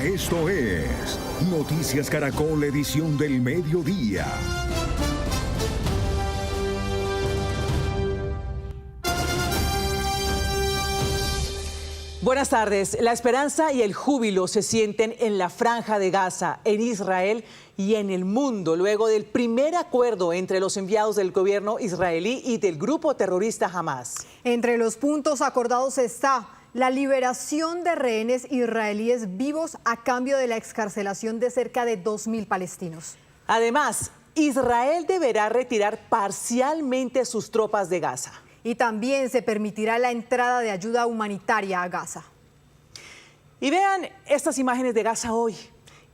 Esto es Noticias Caracol, edición del mediodía. Buenas tardes. La esperanza y el júbilo se sienten en la Franja de Gaza, en Israel y en el mundo, luego del primer acuerdo entre los enviados del gobierno israelí y del grupo terrorista Hamás. Entre los puntos acordados está la liberación de rehenes israelíes vivos a cambio de la excarcelación de cerca de 2.000 palestinos. Además, Israel deberá retirar parcialmente sus tropas de Gaza. Y también se permitirá la entrada de ayuda humanitaria a Gaza. Y vean estas imágenes de Gaza hoy.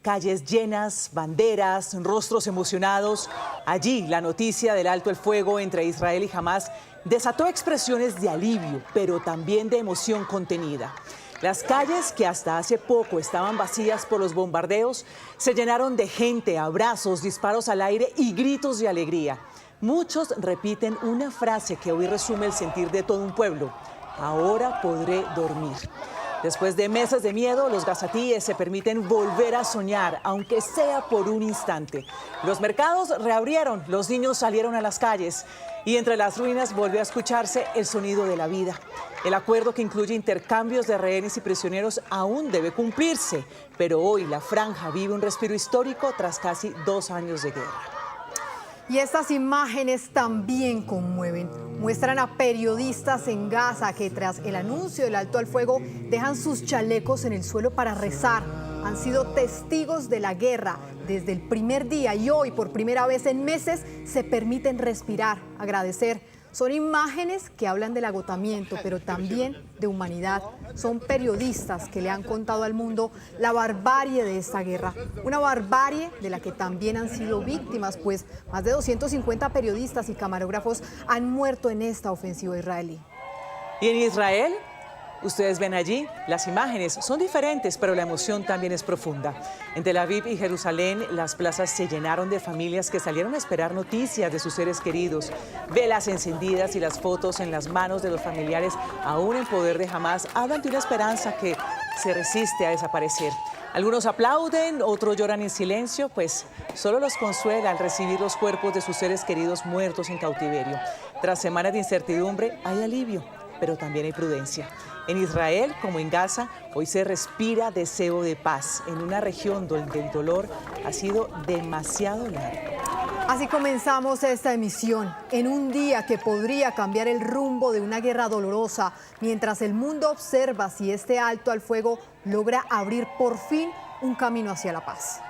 Calles llenas, banderas, rostros emocionados. Allí la noticia del alto el fuego entre Israel y Hamás desató expresiones de alivio, pero también de emoción contenida. Las calles, que hasta hace poco estaban vacías por los bombardeos, se llenaron de gente, abrazos, disparos al aire y gritos de alegría. Muchos repiten una frase que hoy resume el sentir de todo un pueblo: ahora podré dormir. Después de meses de miedo, los gazatíes se permiten volver a soñar, aunque sea por un instante. Los mercados reabrieron, los niños salieron a las calles y entre las ruinas volvió a escucharse el sonido de la vida. El acuerdo, que incluye intercambios de rehenes y prisioneros, aún debe cumplirse, pero hoy la franja vive un respiro histórico tras casi 2 años de guerra. Y estas imágenes también conmueven. Muestran a periodistas en Gaza que tras el anuncio del alto al fuego dejan sus chalecos en el suelo para rezar. Han sido testigos de la guerra desde el primer día y hoy, por primera vez en meses, se permiten respirar, agradecer. Son imágenes que hablan del agotamiento, pero también de humanidad. Son periodistas que le han contado al mundo la barbarie de esta guerra. Una barbarie de la que también han sido víctimas, pues más de 250 periodistas y camarógrafos han muerto en esta ofensiva israelí. ¿Y en Israel? Ustedes ven allí, las imágenes son diferentes, pero la emoción también es profunda. En Tel Aviv y Jerusalén, las plazas se llenaron de familias que salieron a esperar noticias de sus seres queridos. Velas encendidas y las fotos en las manos de los familiares, aún en poder de Hamás, hablan de una esperanza que se resiste a desaparecer. Algunos aplauden, otros lloran en silencio, pues solo los consuela al recibir los cuerpos de sus seres queridos muertos en cautiverio. Tras semanas de incertidumbre, hay alivio, pero también hay prudencia. En Israel, como en Gaza, hoy se respira deseo de paz en una región donde el dolor ha sido demasiado largo. Así comenzamos esta emisión, en un día que podría cambiar el rumbo de una guerra dolorosa, mientras el mundo observa si este alto al fuego logra abrir por fin un camino hacia la paz.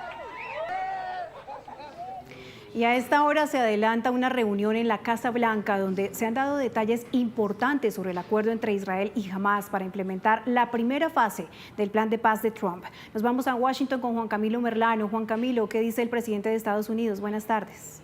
Y a esta hora se adelanta una reunión en la Casa Blanca donde se han dado detalles importantes sobre el acuerdo entre Israel y Hamás para implementar la primera fase del plan de paz de Trump. Nos vamos a Washington con Juan Camilo Merlano. Juan Camilo, ¿qué dice el presidente de Estados Unidos? Buenas tardes.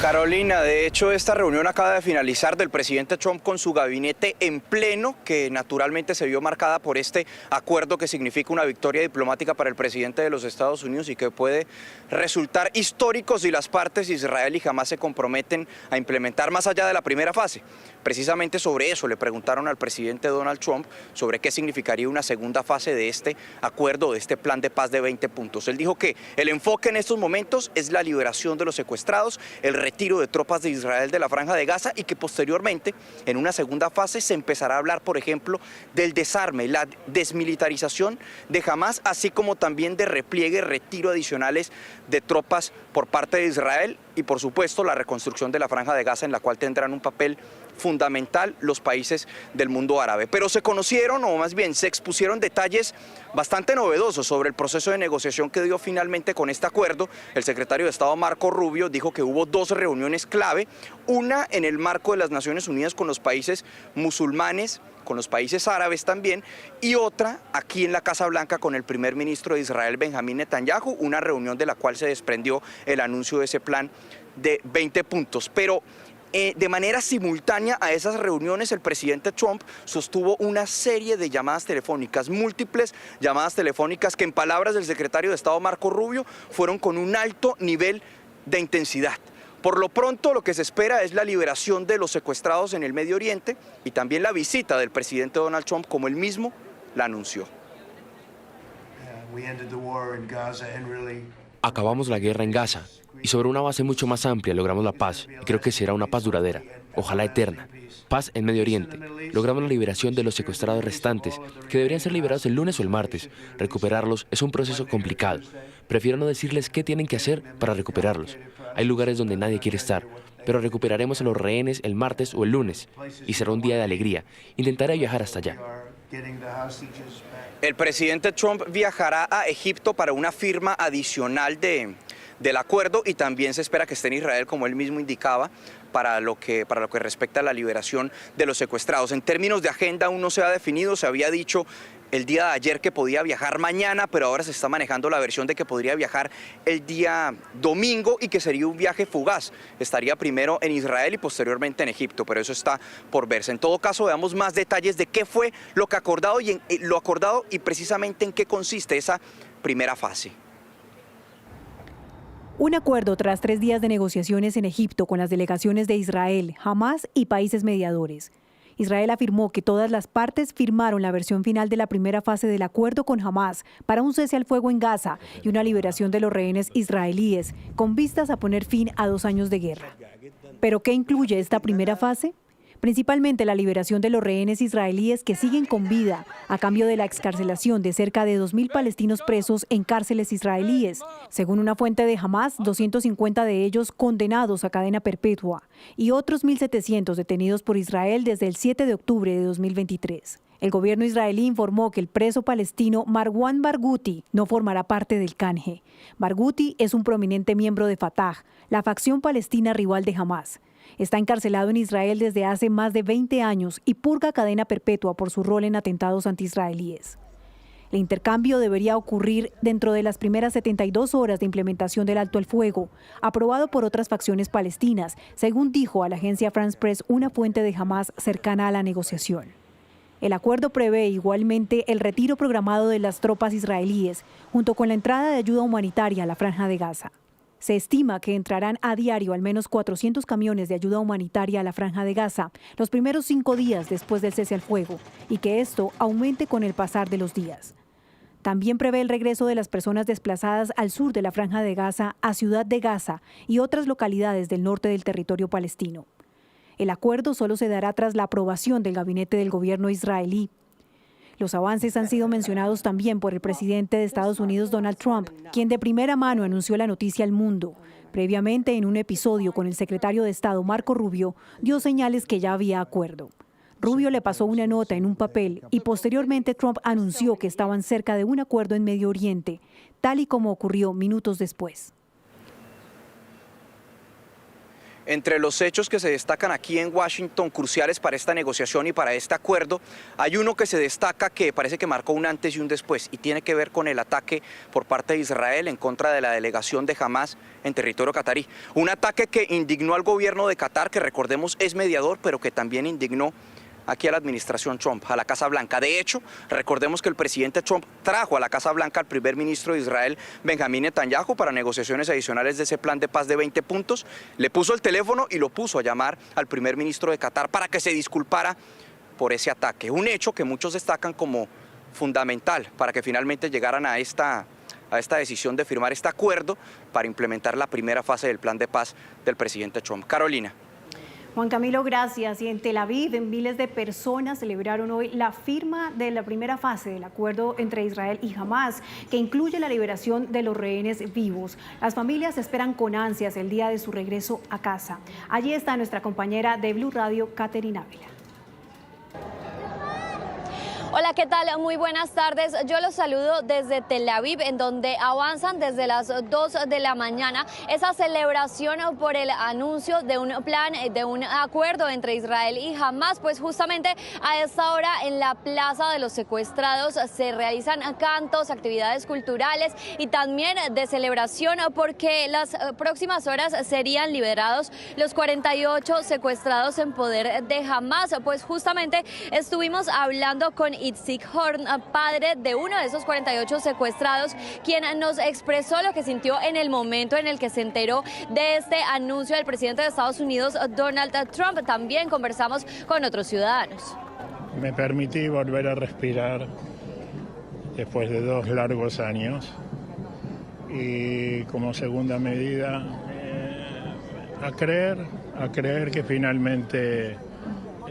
Carolina, de hecho esta reunión acaba de finalizar del presidente Trump con su gabinete en pleno, que naturalmente se vio marcada por este acuerdo que significa una victoria diplomática para el presidente de los Estados Unidos y que puede resultar histórico si las partes Israel y Hamás se comprometen a implementar más allá de la primera fase. Precisamente sobre eso le preguntaron al presidente Donald Trump sobre qué significaría una segunda fase de este acuerdo, de este plan de paz de 20 puntos. Él dijo que el enfoque en estos momentos es la liberación de los secuestrados, el retiro de tropas de Israel de la Franja de Gaza y que posteriormente, en una segunda fase, se empezará a hablar, por ejemplo, del desarme, la desmilitarización de Hamás, así como también de repliegue, retiro adicionales de tropas por parte de Israel y, por supuesto, la reconstrucción de la Franja de Gaza, en la cual tendrán un papel fundamental los países del mundo árabe. Pero se conocieron, o más bien se expusieron detalles bastante novedosos sobre el proceso de negociación que dio finalmente con este acuerdo. El secretario de Estado Marco Rubio dijo que hubo 2 reuniones clave, una en el marco de las Naciones Unidas con los países musulmanes, con los países árabes también, y otra aquí en la Casa Blanca con el primer ministro de Israel, Benjamín Netanyahu, una reunión de la cual se desprendió el anuncio de ese plan de 20 puntos. Pero de manera simultánea a esas reuniones, el presidente Trump sostuvo una serie de llamadas telefónicas, múltiples llamadas telefónicas que, en palabras del secretario de Estado Marco Rubio, fueron con un alto nivel de intensidad. Por lo pronto, lo que se espera es la liberación de los secuestrados en el Medio Oriente y también la visita del presidente Donald Trump, como él mismo la anunció. Acabamos la guerra en Gaza y sobre una base mucho más amplia logramos la paz y creo que será una paz duradera, ojalá eterna. Paz en Medio Oriente. Logramos la liberación de los secuestrados restantes, que deberían ser liberados el lunes o el martes. Recuperarlos es un proceso complicado. Prefiero no decirles qué tienen que hacer para recuperarlos. Hay lugares donde nadie quiere estar, pero recuperaremos a los rehenes el martes o el lunes y será un día de alegría. Intentaré viajar hasta allá. El presidente Trump viajará a Egipto para una firma adicional del acuerdo y también se espera que esté en Israel, como él mismo indicaba, para lo que respecta a la liberación de los secuestrados. En términos de agenda aún no se ha definido, se había dicho el día de ayer que podía viajar mañana, pero ahora se está manejando la versión de que podría viajar el día domingo y que sería un viaje fugaz. Estaría primero en Israel y posteriormente en Egipto, pero eso está por verse. En todo caso, veamos más detalles de qué fue lo acordado y precisamente en qué consiste esa primera fase. Un acuerdo tras 3 días de negociaciones en Egipto con las delegaciones de Israel, Hamás y países mediadores. Israel afirmó que todas las partes firmaron la versión final de la primera fase del acuerdo con Hamás para un cese al fuego en Gaza y una liberación de los rehenes israelíes, con vistas a poner fin a 2 años de guerra. ¿Pero qué incluye esta primera fase? Principalmente la liberación de los rehenes israelíes que siguen con vida a cambio de la excarcelación de cerca de 2.000 palestinos presos en cárceles israelíes. Según una fuente de Hamás, 250 de ellos condenados a cadena perpetua y otros 1.700 detenidos por Israel desde el 7 de octubre de 2023. El gobierno israelí informó que el preso palestino Marwan Barghouti no formará parte del canje. Barghouti es un prominente miembro de Fatah, la facción palestina rival de Hamás. Está encarcelado en Israel desde hace más de 20 años y purga cadena perpetua por su rol en atentados antiisraelíes. El intercambio debería ocurrir dentro de las primeras 72 horas de implementación del alto el fuego, aprobado por otras facciones palestinas, según dijo a la agencia France Press una fuente de Hamás cercana a la negociación. El acuerdo prevé igualmente el retiro programado de las tropas israelíes, junto con la entrada de ayuda humanitaria a la Franja de Gaza. Se estima que entrarán a diario al menos 400 camiones de ayuda humanitaria a la Franja de Gaza los primeros 5 días después del cese al fuego y que esto aumente con el pasar de los días. También prevé el regreso de las personas desplazadas al sur de la Franja de Gaza a Ciudad de Gaza y otras localidades del norte del territorio palestino. El acuerdo solo se dará tras la aprobación del gabinete del gobierno israelí. Los avances han sido mencionados también por el presidente de Estados Unidos, Donald Trump, quien de primera mano anunció la noticia al mundo. Previamente, en un episodio con el secretario de Estado, Marco Rubio, dio señales que ya había acuerdo. Rubio le pasó una nota en un papel y posteriormente Trump anunció que estaban cerca de un acuerdo en Medio Oriente, tal y como ocurrió minutos después. Entre los hechos que se destacan aquí en Washington, cruciales para esta negociación y para este acuerdo, hay uno que se destaca que parece que marcó un antes y un después y tiene que ver con el ataque por parte de Israel en contra de la delegación de Hamás en territorio catarí. Un ataque que indignó al gobierno de Qatar, que recordemos es mediador, pero que también indignó aquí a la administración Trump, a la Casa Blanca. De hecho, recordemos que el presidente Trump trajo a la Casa Blanca al primer ministro de Israel, Benjamín Netanyahu, para negociaciones adicionales de ese plan de paz de 20 puntos. Le puso el teléfono y lo puso a llamar al primer ministro de Qatar para que se disculpara por ese ataque. Un hecho que muchos destacan como fundamental para que finalmente llegaran a esta decisión de firmar este acuerdo para implementar la primera fase del plan de paz del presidente Trump. Carolina. Juan Camilo, gracias. Y en Tel Aviv, miles de personas celebraron hoy la firma de la primera fase del acuerdo entre Israel y Hamás, que incluye la liberación de los rehenes vivos. Las familias esperan con ansias el día de su regreso a casa. Allí está nuestra compañera de Blue Radio, Caterina Ávila. Hola, ¿qué tal? Muy buenas tardes. Yo los saludo desde Tel Aviv, en donde avanzan desde las 2 de la mañana esa celebración por el anuncio de un plan, de un acuerdo entre Israel y Hamás. Pues justamente a esta hora en la Plaza de los Secuestrados se realizan cantos, actividades culturales y también de celebración, porque las próximas horas serían liberados los 48 secuestrados en poder de Hamás. Pues justamente estuvimos hablando con Itzik Horn, padre de uno de esos 48 secuestrados, quien nos expresó lo que sintió en el momento en el que se enteró de este anuncio del presidente de Estados Unidos, Donald Trump. También conversamos con otros ciudadanos. Me permití volver a respirar después de 2 largos años. Y como segunda medida, a creer que finalmente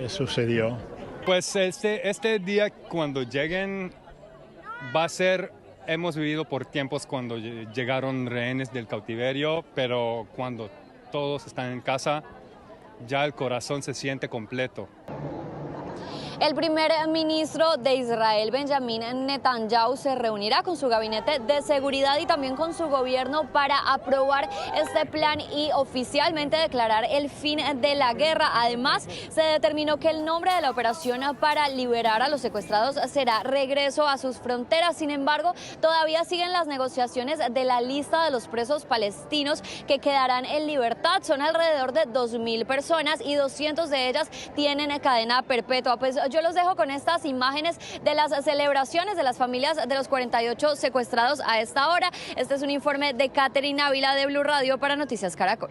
sucedió. Pues este día cuando lleguen va a ser, hemos vivido por tiempos cuando llegaron rehenes del cautiverio, pero cuando todos están en casa, ya el corazón se siente completo. El primer ministro de Israel, Benjamín Netanyahu, se reunirá con su gabinete de seguridad y también con su gobierno para aprobar este plan y oficialmente declarar el fin de la guerra. Además, se determinó que el nombre de la operación para liberar a los secuestrados será regreso a sus fronteras. Sin embargo, todavía siguen las negociaciones de la lista de los presos palestinos que quedarán en libertad. Son alrededor de 2.000 personas y 200 de ellas tienen cadena perpetua. Pues yo los dejo con estas imágenes de las celebraciones de las familias de los 48 secuestrados a esta hora. Este es un informe de Catherine Ávila de Blue Radio para Noticias Caracol.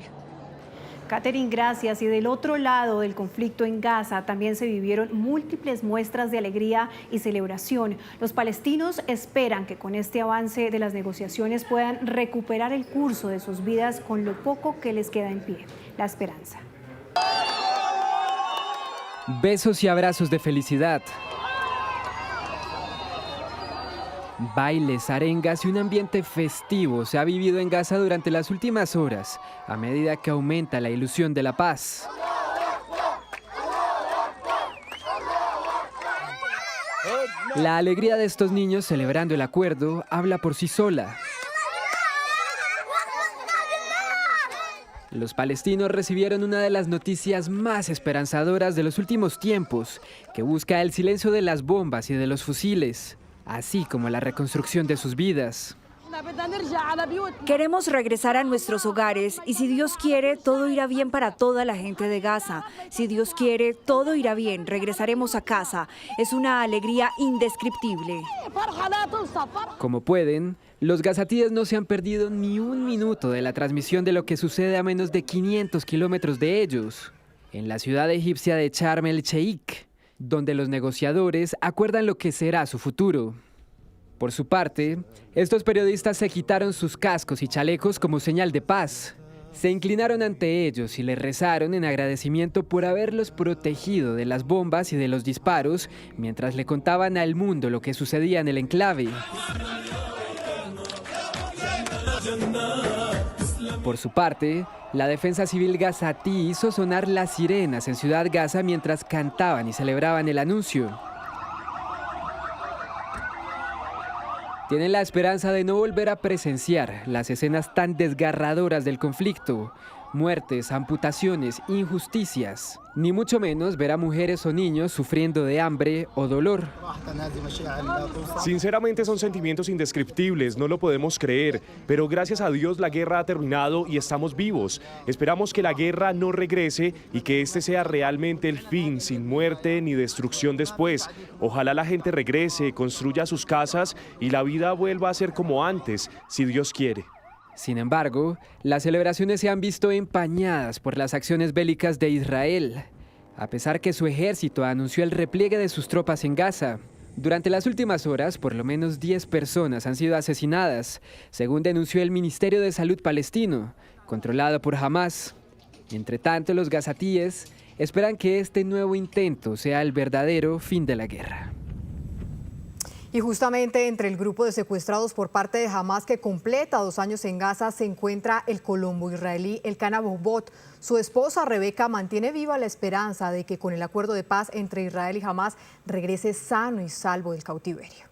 Catherine, gracias. Y del otro lado del conflicto en Gaza también se vivieron múltiples muestras de alegría y celebración. Los palestinos esperan que con este avance de las negociaciones puedan recuperar el curso de sus vidas con lo poco que les queda en pie. La esperanza. Besos y abrazos de felicidad. Bailes, arengas y un ambiente festivo se ha vivido en Gaza durante las últimas horas, a medida que aumenta la ilusión de la paz. La alegría de estos niños celebrando el acuerdo habla por sí sola. Los palestinos recibieron una de las noticias más esperanzadoras de los últimos tiempos, que busca el silencio de las bombas y de los fusiles, así como la reconstrucción de sus vidas. Queremos regresar a nuestros hogares y si Dios quiere, todo irá bien para toda la gente de Gaza. Si Dios quiere, todo irá bien, regresaremos a casa. Es una alegría indescriptible. Como pueden, los gazatíes no se han perdido ni un minuto de la transmisión de lo que sucede a menos de 500 kilómetros de ellos, en la ciudad egipcia de Sharm el Sheikh, donde los negociadores acuerdan lo que será su futuro. Por su parte, estos periodistas se quitaron sus cascos y chalecos como señal de paz. Se inclinaron ante ellos y les rezaron en agradecimiento por haberlos protegido de las bombas y de los disparos, mientras le contaban al mundo lo que sucedía en el enclave. Por su parte, la defensa civil gazatí hizo sonar las sirenas en Ciudad Gaza mientras cantaban y celebraban el anuncio. Tienen la esperanza de no volver a presenciar las escenas tan desgarradoras del conflicto, muertes, amputaciones, injusticias, ni mucho menos ver a mujeres o niños sufriendo de hambre o dolor. Sinceramente son sentimientos indescriptibles, no lo podemos creer, pero gracias a Dios la guerra ha terminado y estamos vivos. Esperamos que la guerra no regrese y que este sea realmente el fin, sin muerte ni destrucción después. Ojalá la gente regrese, construya sus casas y la vida vuelva a ser como antes, si Dios quiere. Sin embargo, las celebraciones se han visto empañadas por las acciones bélicas de Israel, a pesar que su ejército anunció el repliegue de sus tropas en Gaza. Durante las últimas horas, por lo menos 10 personas han sido asesinadas, según denunció el Ministerio de Salud palestino, controlado por Hamas. Entre tanto, los gazatíes esperan que este nuevo intento sea el verdadero fin de la guerra. Y justamente entre el grupo de secuestrados por parte de Hamas que completa 2 años en Gaza se encuentra el colombo israelí Elkana Bohbot. Su esposa Rebeca mantiene viva la esperanza de que con el acuerdo de paz entre Israel y Hamas regrese sano y salvo del cautiverio.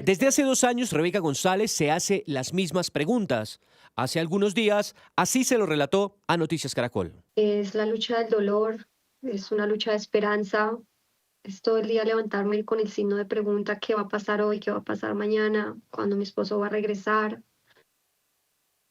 Desde hace 2 años, Rebeca González se hace las mismas preguntas. Hace algunos días, así se lo relató a Noticias Caracol. Es la lucha del dolor, es una lucha de esperanza. Es todo el día levantarme con el signo de pregunta: ¿qué va a pasar hoy? ¿Qué va a pasar mañana? ¿Cuándo mi esposo va a regresar?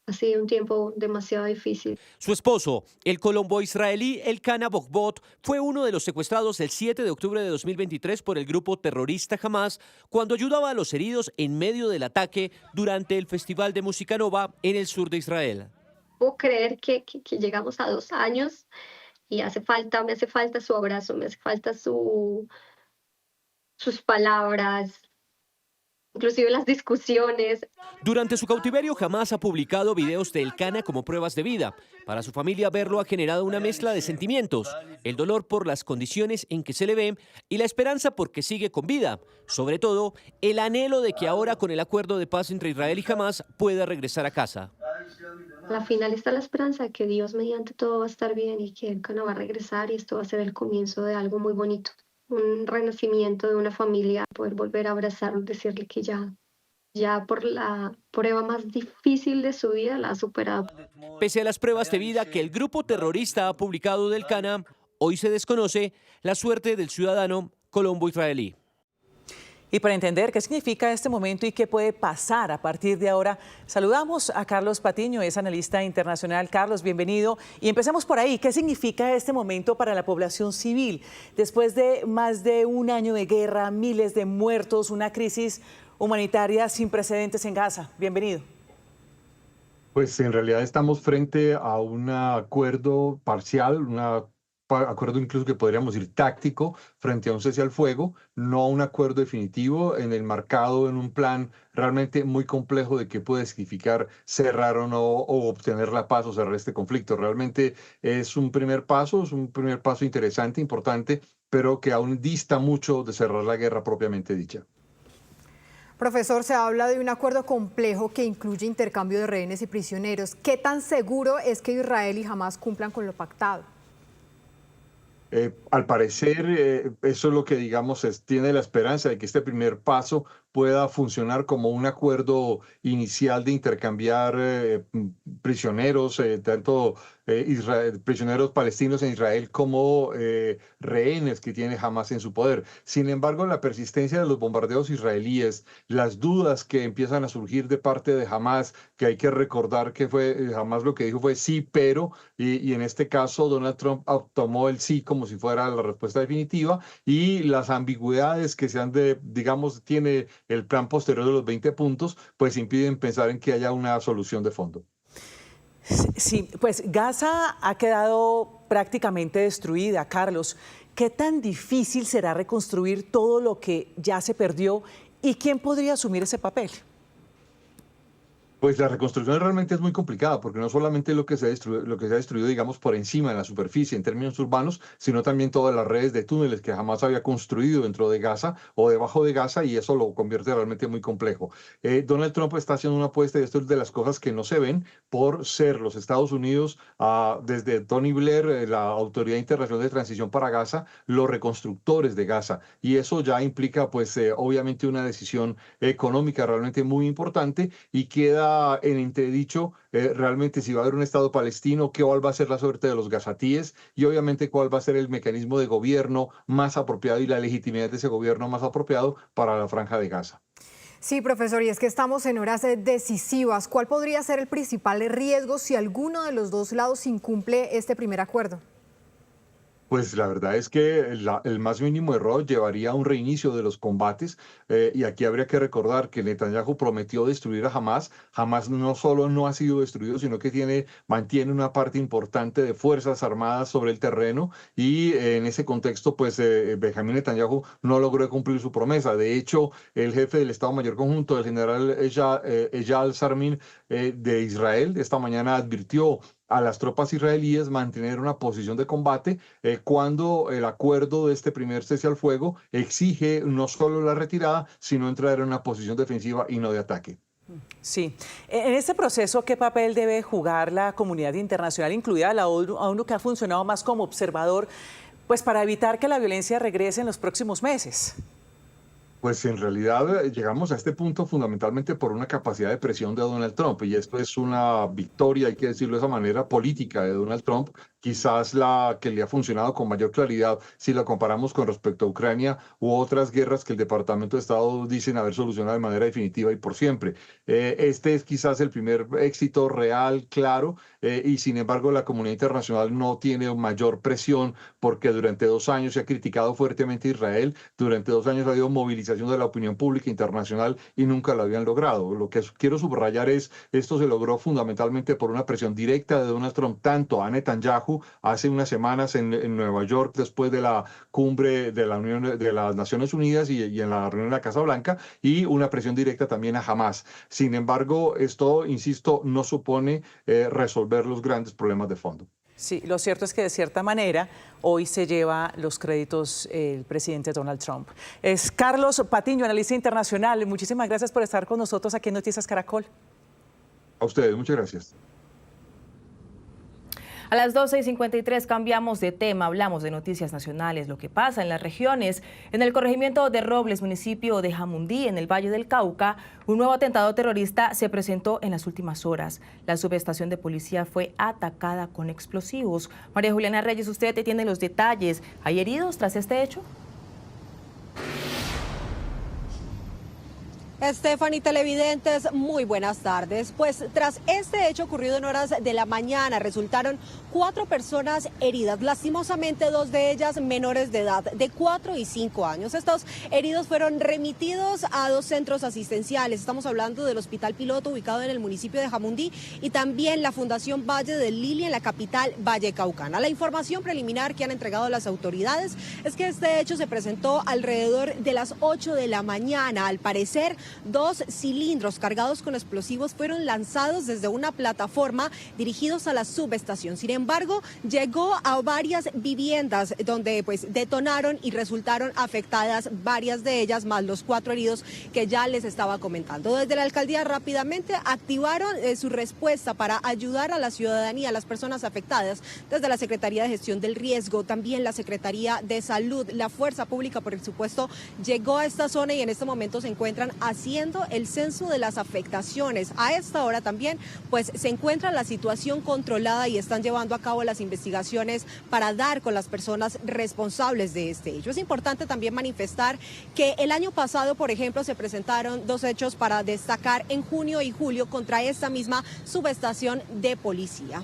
Ha sido un tiempo demasiado difícil. Su esposo, el colombo israelí Elkana Bohbot, fue uno de los secuestrados el 7 de octubre de 2023 por el grupo terrorista Hamas cuando ayudaba a los heridos en medio del ataque durante el Festival de Música Nova en el sur de Israel. Puedo creer que llegamos a 2 años. Y me hace falta su abrazo, me hace falta sus palabras, inclusive las discusiones. Durante su cautiverio, Hamás ha publicado videos de Elkana como pruebas de vida. Para su familia, verlo ha generado una mezcla de sentimientos: el dolor por las condiciones en que se le ve y la esperanza porque sigue con vida. Sobre todo, el anhelo de que ahora, con el acuerdo de paz entre Israel y Hamás, pueda regresar a casa. A la final está la esperanza de que Dios mediante todo va a estar bien y que Elkana va a regresar y esto va a ser el comienzo de algo muy bonito. Un renacimiento de una familia, poder volver a abrazarlo, decirle que ya por la prueba más difícil de su vida la ha superado. Pese a las pruebas de vida que el grupo terrorista ha publicado del Elkana, hoy se desconoce la suerte del ciudadano colombo-israelí. Y para entender qué significa este momento y qué puede pasar a partir de ahora, saludamos a Carlos Patiño, es analista internacional. Carlos, bienvenido. Y empecemos por ahí. ¿Qué significa este momento para la población civil? Después de más de un año de guerra, miles de muertos, una crisis humanitaria sin precedentes en Gaza. Bienvenido. Pues en realidad estamos frente a un acuerdo parcial, acuerdo incluso que podríamos decir táctico, frente a un cese al fuego, no a un acuerdo definitivo enmarcado en un plan realmente muy complejo de qué puede significar cerrar o no, o obtener la paz o cerrar este conflicto. Realmente es un primer paso interesante, importante, pero que aún dista mucho de cerrar la guerra propiamente dicha. Profesor, se habla de un acuerdo complejo que incluye intercambio de rehenes y prisioneros. ¿Qué tan seguro es que Israel y Hamás cumplan con lo pactado? Al parecer, eso es lo que, digamos, tiene la esperanza de que este primer paso pueda funcionar como un acuerdo inicial de intercambiar prisioneros, tanto prisioneros palestinos en Israel como rehenes que tiene Hamás en su poder. Sin embargo, la persistencia de los bombardeos israelíes, las dudas que empiezan a surgir de parte de Hamás, que hay que recordar que Hamás lo que dijo fue sí, pero, y en este caso Donald Trump tomó el sí como si fuera la respuesta definitiva, y las ambigüedades que tiene el plan posterior de los 20 puntos, pues impiden pensar en que haya una solución de fondo. Sí, pues Gaza ha quedado prácticamente destruida, Carlos. ¿Qué tan difícil será reconstruir todo lo que ya se perdió y quién podría asumir ese papel? Pues la reconstrucción realmente es muy complicada, porque no solamente lo que se ha destruido, digamos, por encima, en la superficie, en términos urbanos, sino también todas las redes de túneles que jamás había construido dentro de Gaza o debajo de Gaza, y eso lo convierte realmente muy complejo. Donald Trump está haciendo una apuesta, y esto es de las cosas que no se ven, por ser los Estados Unidos, desde Tony Blair, la Autoridad Internacional de Transición para Gaza, los reconstructores de Gaza. Y eso ya implica, pues, obviamente una decisión económica realmente muy importante, y queda en entredicho realmente si va a haber un Estado palestino, cuál va a ser la suerte de los gazatíes y obviamente cuál va a ser el mecanismo de gobierno más apropiado y la legitimidad de ese gobierno más apropiado para la Franja de Gaza. Sí, profesor, y es que estamos en horas decisivas. ¿Cuál podría ser el principal riesgo si alguno de los dos lados incumple este primer acuerdo? Pues la verdad es que el más mínimo error llevaría a un reinicio de los combates, y aquí habría que recordar que Netanyahu prometió destruir a Hamás. Hamás no solo no ha sido destruido, sino que mantiene una parte importante de fuerzas armadas sobre el terreno, y en ese contexto pues Benjamín Netanyahu no logró cumplir su promesa. De hecho, el jefe del Estado Mayor Conjunto, el general Eyal Sarmin de Israel, esta mañana advirtió a las tropas israelíes mantener una posición de combate cuando el acuerdo de este primer cese al fuego exige no solo la retirada, sino entrar en una posición defensiva y no de ataque. Sí. En este proceso, ¿qué papel debe jugar la comunidad internacional, incluida la ONU, que ha funcionado más como observador, pues para evitar que la violencia regrese en los próximos meses? Pues en realidad llegamos a este punto fundamentalmente por una capacidad de presión de Donald Trump, y esto es una victoria, hay que decirlo de esa manera, política de Donald Trump, quizás la que le ha funcionado con mayor claridad si la comparamos con respecto a Ucrania u otras guerras que el Departamento de Estado dicen haber solucionado de manera definitiva y por siempre. Este es quizás el primer éxito real, claro, y sin embargo la comunidad internacional no tiene mayor presión, porque durante 2 años se ha criticado fuertemente a Israel, durante 2 años ha habido movilización de la opinión pública internacional y nunca lo habían logrado. Lo que quiero subrayar es, esto se logró fundamentalmente por una presión directa de Donald Trump, tanto a Netanyahu Netanyahu hace unas semanas en Nueva York, después de la cumbre de las Naciones Unidas y en la reunión de la Casa Blanca, y una presión directa también a Hamás. Sin embargo, esto, insisto, no supone resolver los grandes problemas de fondo. Sí, lo cierto es que de cierta manera hoy se lleva los créditos el presidente Donald Trump. Es Carlos Patiño, analista internacional. Muchísimas gracias por estar con nosotros aquí en Noticias Caracol. A ustedes, muchas gracias. A las 12:53 cambiamos de tema, hablamos de noticias nacionales, lo que pasa en las regiones. En el corregimiento de Robles, municipio de Jamundí, en el Valle del Cauca, un nuevo atentado terrorista se presentó en las últimas horas. La subestación de policía fue atacada con explosivos. María Juliana Reyes, usted tiene los detalles. ¿Hay heridos tras este hecho? Stephanie, televidentes, muy buenas tardes. Pues tras este hecho ocurrido en horas de la mañana, resultaron 4 personas heridas, lastimosamente 2 de ellas menores de edad, de 4 y 5 años. Estos heridos fueron remitidos a 2 centros asistenciales. Estamos hablando del Hospital Piloto, ubicado en el municipio de Jamundí, y también la Fundación Valle del Lili, en la capital vallecaucana. La información preliminar que han entregado las autoridades es que este hecho se presentó alrededor de las 8 de la mañana. Al parecer, 2 cilindros cargados con explosivos fueron lanzados desde una plataforma dirigidos a la subestación. Sin embargo, llegó a varias viviendas donde pues detonaron y resultaron afectadas varias de ellas, más los 4 heridos que ya les estaba comentando. Desde la alcaldía rápidamente activaron su respuesta para ayudar a la ciudadanía, a las personas afectadas, desde la Secretaría de Gestión del Riesgo, también la Secretaría de Salud, la Fuerza Pública, por supuesto, llegó a esta zona y en este momento se encuentran haciendo el censo de las afectaciones. A esta hora también pues se encuentra la situación controlada y están llevando a cabo las investigaciones para dar con las personas responsables de este hecho. Es importante también manifestar que el año pasado, por ejemplo, se presentaron 2 hechos para destacar en junio y julio contra esta misma subestación de policía.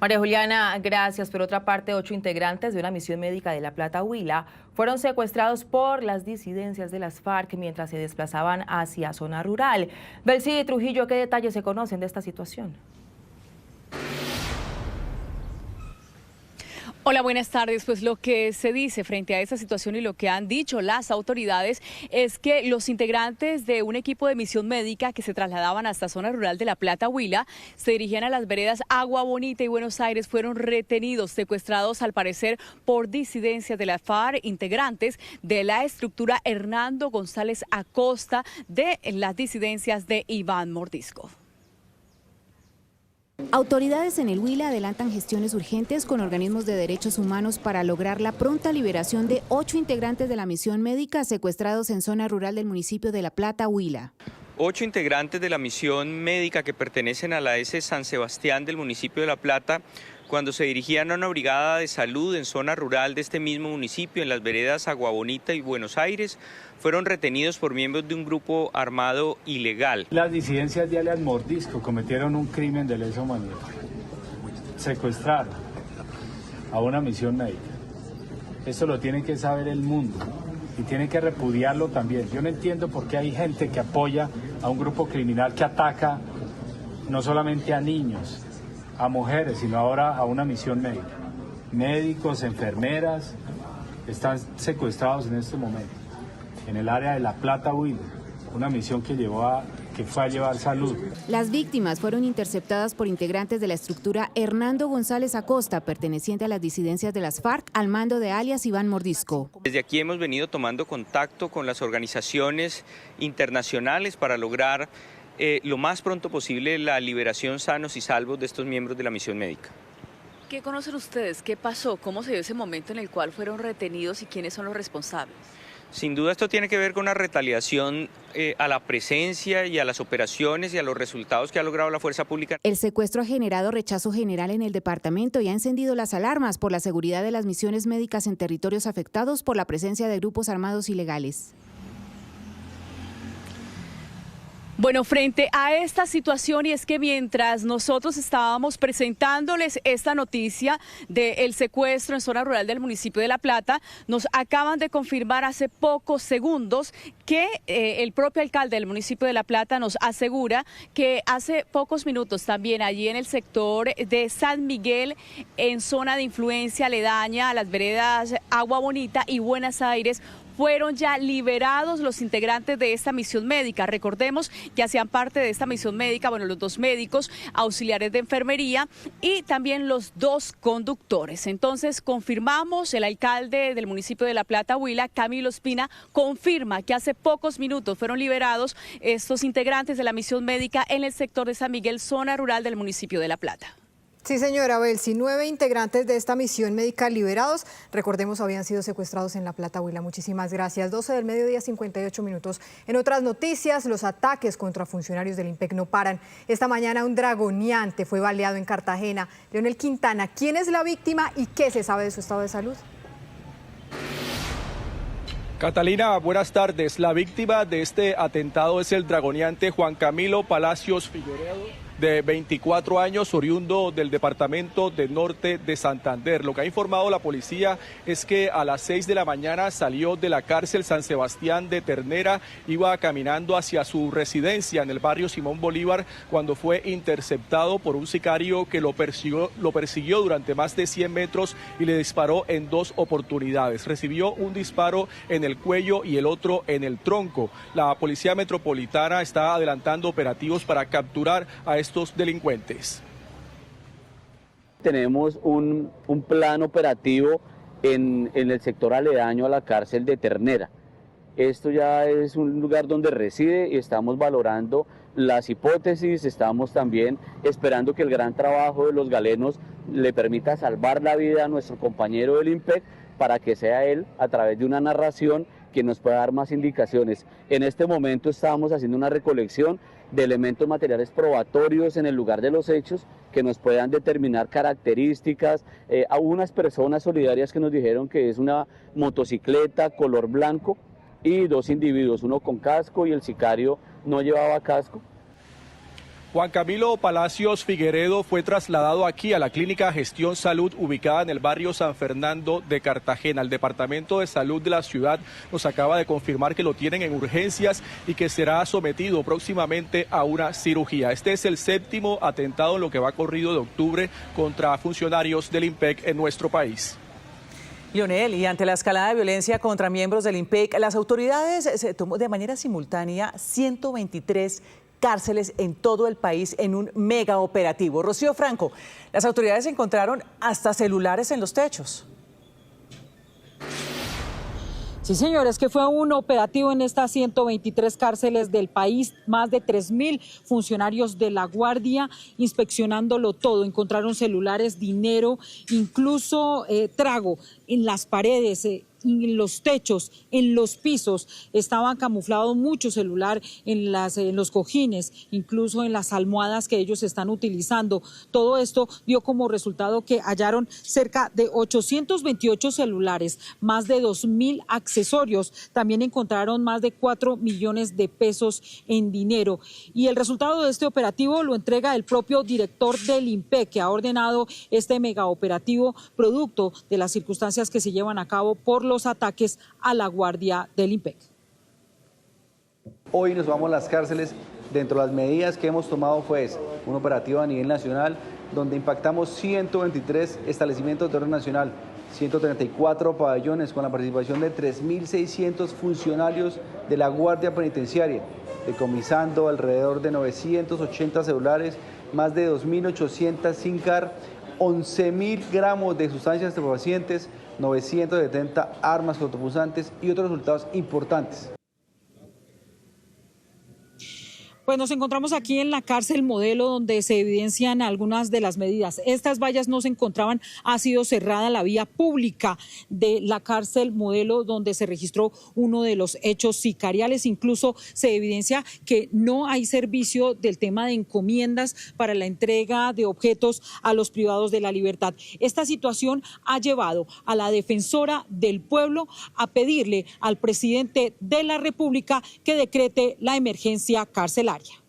María Juliana, gracias. Por otra parte, 8 integrantes de una misión médica de La Plata, Huila, fueron secuestrados por las disidencias de las FARC mientras se desplazaban hacia zona rural. Belsi Trujillo, ¿qué detalles se conocen de esta situación? Hola, buenas tardes. Pues lo que se dice frente a esta situación y lo que han dicho las autoridades es que los integrantes de un equipo de misión médica que se trasladaban hasta zona rural de La Plata, Huila, se dirigían a las veredas Agua Bonita y Buenos Aires, fueron retenidos, secuestrados al parecer por disidencias de la FARC, integrantes de la estructura Hernando González Acosta, de las disidencias de Iván Mordisco. Autoridades en el Huila adelantan gestiones urgentes con organismos de derechos humanos para lograr la pronta liberación de 8 integrantes de la misión médica secuestrados en zona rural del municipio de La Plata, Huila. 8 integrantes de la misión médica que pertenecen a la S San Sebastián del municipio de La Plata, cuando se dirigían a una brigada de salud en zona rural de este mismo municipio, en las veredas Agua Bonita y Buenos Aires, fueron retenidos por miembros de un grupo armado ilegal. Las disidencias de alias Mordisco cometieron un crimen de lesa humanidad. Secuestraron a una misión médica. Esto lo tiene que saber el mundo y tiene que repudiarlo también. Yo no entiendo por qué hay gente que apoya a un grupo criminal que ataca no solamente a niños, a mujeres, sino ahora a una misión médica. Médicos, enfermeras están secuestrados en este momento en el área de La Plata, Huila, una misión que fue a llevar salud. Las víctimas fueron interceptadas por integrantes de la estructura Hernando González Acosta, perteneciente a las disidencias de las FARC, al mando de alias Iván Mordisco. Desde aquí hemos venido tomando contacto con las organizaciones internacionales para lograr lo más pronto posible la liberación sanos y salvos de estos miembros de la misión médica. ¿Qué conocen ustedes? ¿Qué pasó? ¿Cómo se dio ese momento en el cual fueron retenidos y quiénes son los responsables? Sin duda esto tiene que ver con una retaliación a la presencia y a las operaciones y a los resultados que ha logrado la fuerza pública. El secuestro ha generado rechazo general en el departamento y ha encendido las alarmas por la seguridad de las misiones médicas en territorios afectados por la presencia de grupos armados ilegales. Bueno, frente a esta situación, y es que mientras nosotros estábamos presentándoles esta noticia del secuestro en zona rural del municipio de La Plata, nos acaban de confirmar hace pocos segundos que el propio alcalde del municipio de La Plata nos asegura que hace pocos minutos también allí en el sector de San Miguel, en zona de influencia aledaña a las veredas Agua Bonita y Buenos Aires, fueron ya liberados los integrantes de esta misión médica. Recordemos que hacían parte de esta misión médica, bueno, los 2 médicos, auxiliares de enfermería y también los 2 conductores. Entonces, confirmamos, el alcalde del municipio de La Plata, Huila, Camilo Espina, confirma que hace pocos minutos fueron liberados estos integrantes de la misión médica en el sector de San Miguel, zona rural del municipio de La Plata. Sí, señora Belsi, 9 integrantes de esta misión médica liberados, recordemos, habían sido secuestrados en La Plata, Huila. Muchísimas gracias. 12 del mediodía, 58 minutos. En otras noticias, los ataques contra funcionarios del IMPEC no paran. Esta mañana un dragoneante fue baleado en Cartagena. Leonel Quintana, ¿quién es la víctima y qué se sabe de su estado de salud? Catalina, buenas tardes. La víctima de este atentado es el dragoneante Juan Camilo Palacios Figueredo, de 24 años, oriundo del departamento de Norte de Santander. Lo que ha informado la policía es que a las 6 de la mañana salió de la cárcel San Sebastián de Ternera, iba caminando hacia su residencia en el barrio Simón Bolívar cuando fue interceptado por un sicario que lo persiguió durante más de 100 metros y le disparó en 2 oportunidades. Recibió un disparo en el cuello y el otro en el tronco. La Policía Metropolitana está adelantando operativos para capturar a estos delincuentes. Tenemos un plan operativo en el sector aledaño a la cárcel de Ternera. Esto ya es un lugar donde reside y estamos valorando las hipótesis, estamos también esperando que el gran trabajo de los galenos le permita salvar la vida a nuestro compañero del IMPEC para que sea él, a través de una narración, quien nos pueda dar más indicaciones. En este momento estamos haciendo una recolección de elementos materiales probatorios en el lugar de los hechos que nos puedan determinar características. Algunas personas solidarias que nos dijeron que es una motocicleta color blanco y 2 individuos, uno con casco y el sicario no llevaba casco. Juan Camilo Palacios Figueredo fue trasladado aquí a la Clínica Gestión Salud, ubicada en el barrio San Fernando de Cartagena. El Departamento de Salud de la ciudad nos acaba de confirmar que lo tienen en urgencias y que será sometido próximamente a una cirugía. Este es el 7º atentado en lo que va corrido de octubre contra funcionarios del IMPEC en nuestro país. Leonel, y ante la escalada de violencia contra miembros del IMPEC, las autoridades se tomó de manera simultánea 123 cárceles en todo el país en un mega operativo. Rocío Franco, las autoridades encontraron hasta celulares en los techos. Sí, señores, que fue un operativo en estas 123 cárceles del país, más de 3.000 funcionarios de la Guardia inspeccionándolo todo. Encontraron celulares, dinero, incluso trago en las paredes, en los techos, en los pisos. Estaban camuflados mucho celular en los cojines, incluso en las almohadas que ellos están utilizando. Todo esto dio como resultado que hallaron cerca de 828 celulares, más de 2.000 accesorios. También encontraron más de 4 millones de pesos en dinero. Y el resultado de este operativo lo entrega el propio director del IMPEC, que ha ordenado este megaoperativo producto de las circunstancias que se llevan a cabo por los ataques a la Guardia del IMPEC. Hoy nos vamos a las cárceles. Dentro de las medidas que hemos tomado fue un operativo a nivel nacional donde impactamos 123 establecimientos de orden nacional, 134 pabellones con la participación de 3.600 funcionarios de la Guardia Penitenciaria, decomisando alrededor de 980 celulares, más de 2.800 SIM card, 11.000 gramos de sustancias estupefacientes, 970 armas cortopunzantes y otros resultados importantes. Pues nos encontramos aquí en la cárcel modelo donde se evidencian algunas de las medidas. Estas vallas no se encontraban, ha sido cerrada la vía pública de la cárcel modelo donde se registró uno de los hechos sicariales. Incluso se evidencia que no hay servicio del tema de encomiendas para la entrega de objetos a los privados de la libertad. Esta situación ha llevado a la defensora del pueblo a pedirle al presidente de la República que decrete la emergencia carcelaria. diaria.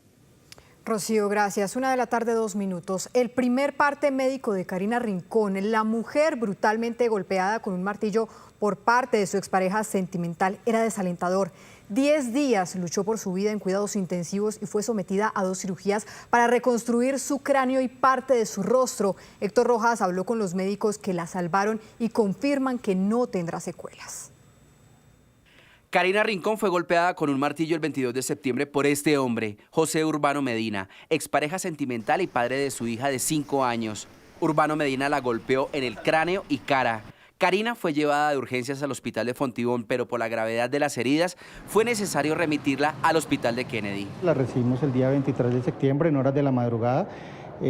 Rocío, gracias. 1:02 p.m. El primer parte médico de Karina Rincón, la mujer brutalmente golpeada con un martillo por parte de su expareja sentimental, era desalentador. 10 días luchó por su vida en cuidados intensivos y fue sometida a 2 cirugías para reconstruir su cráneo y parte de su rostro. Héctor Rojas habló con los médicos que la salvaron y confirman que no tendrá secuelas. Karina Rincón fue golpeada con un martillo el 22 de septiembre por este hombre, José Urbano Medina, expareja sentimental y padre de su hija de 5 años. Urbano Medina la golpeó en el cráneo y cara. Karina fue llevada de urgencias al hospital de Fontibón, pero por la gravedad de las heridas fue necesario remitirla al hospital de Kennedy. La recibimos el día 23 de septiembre en horas de la madrugada,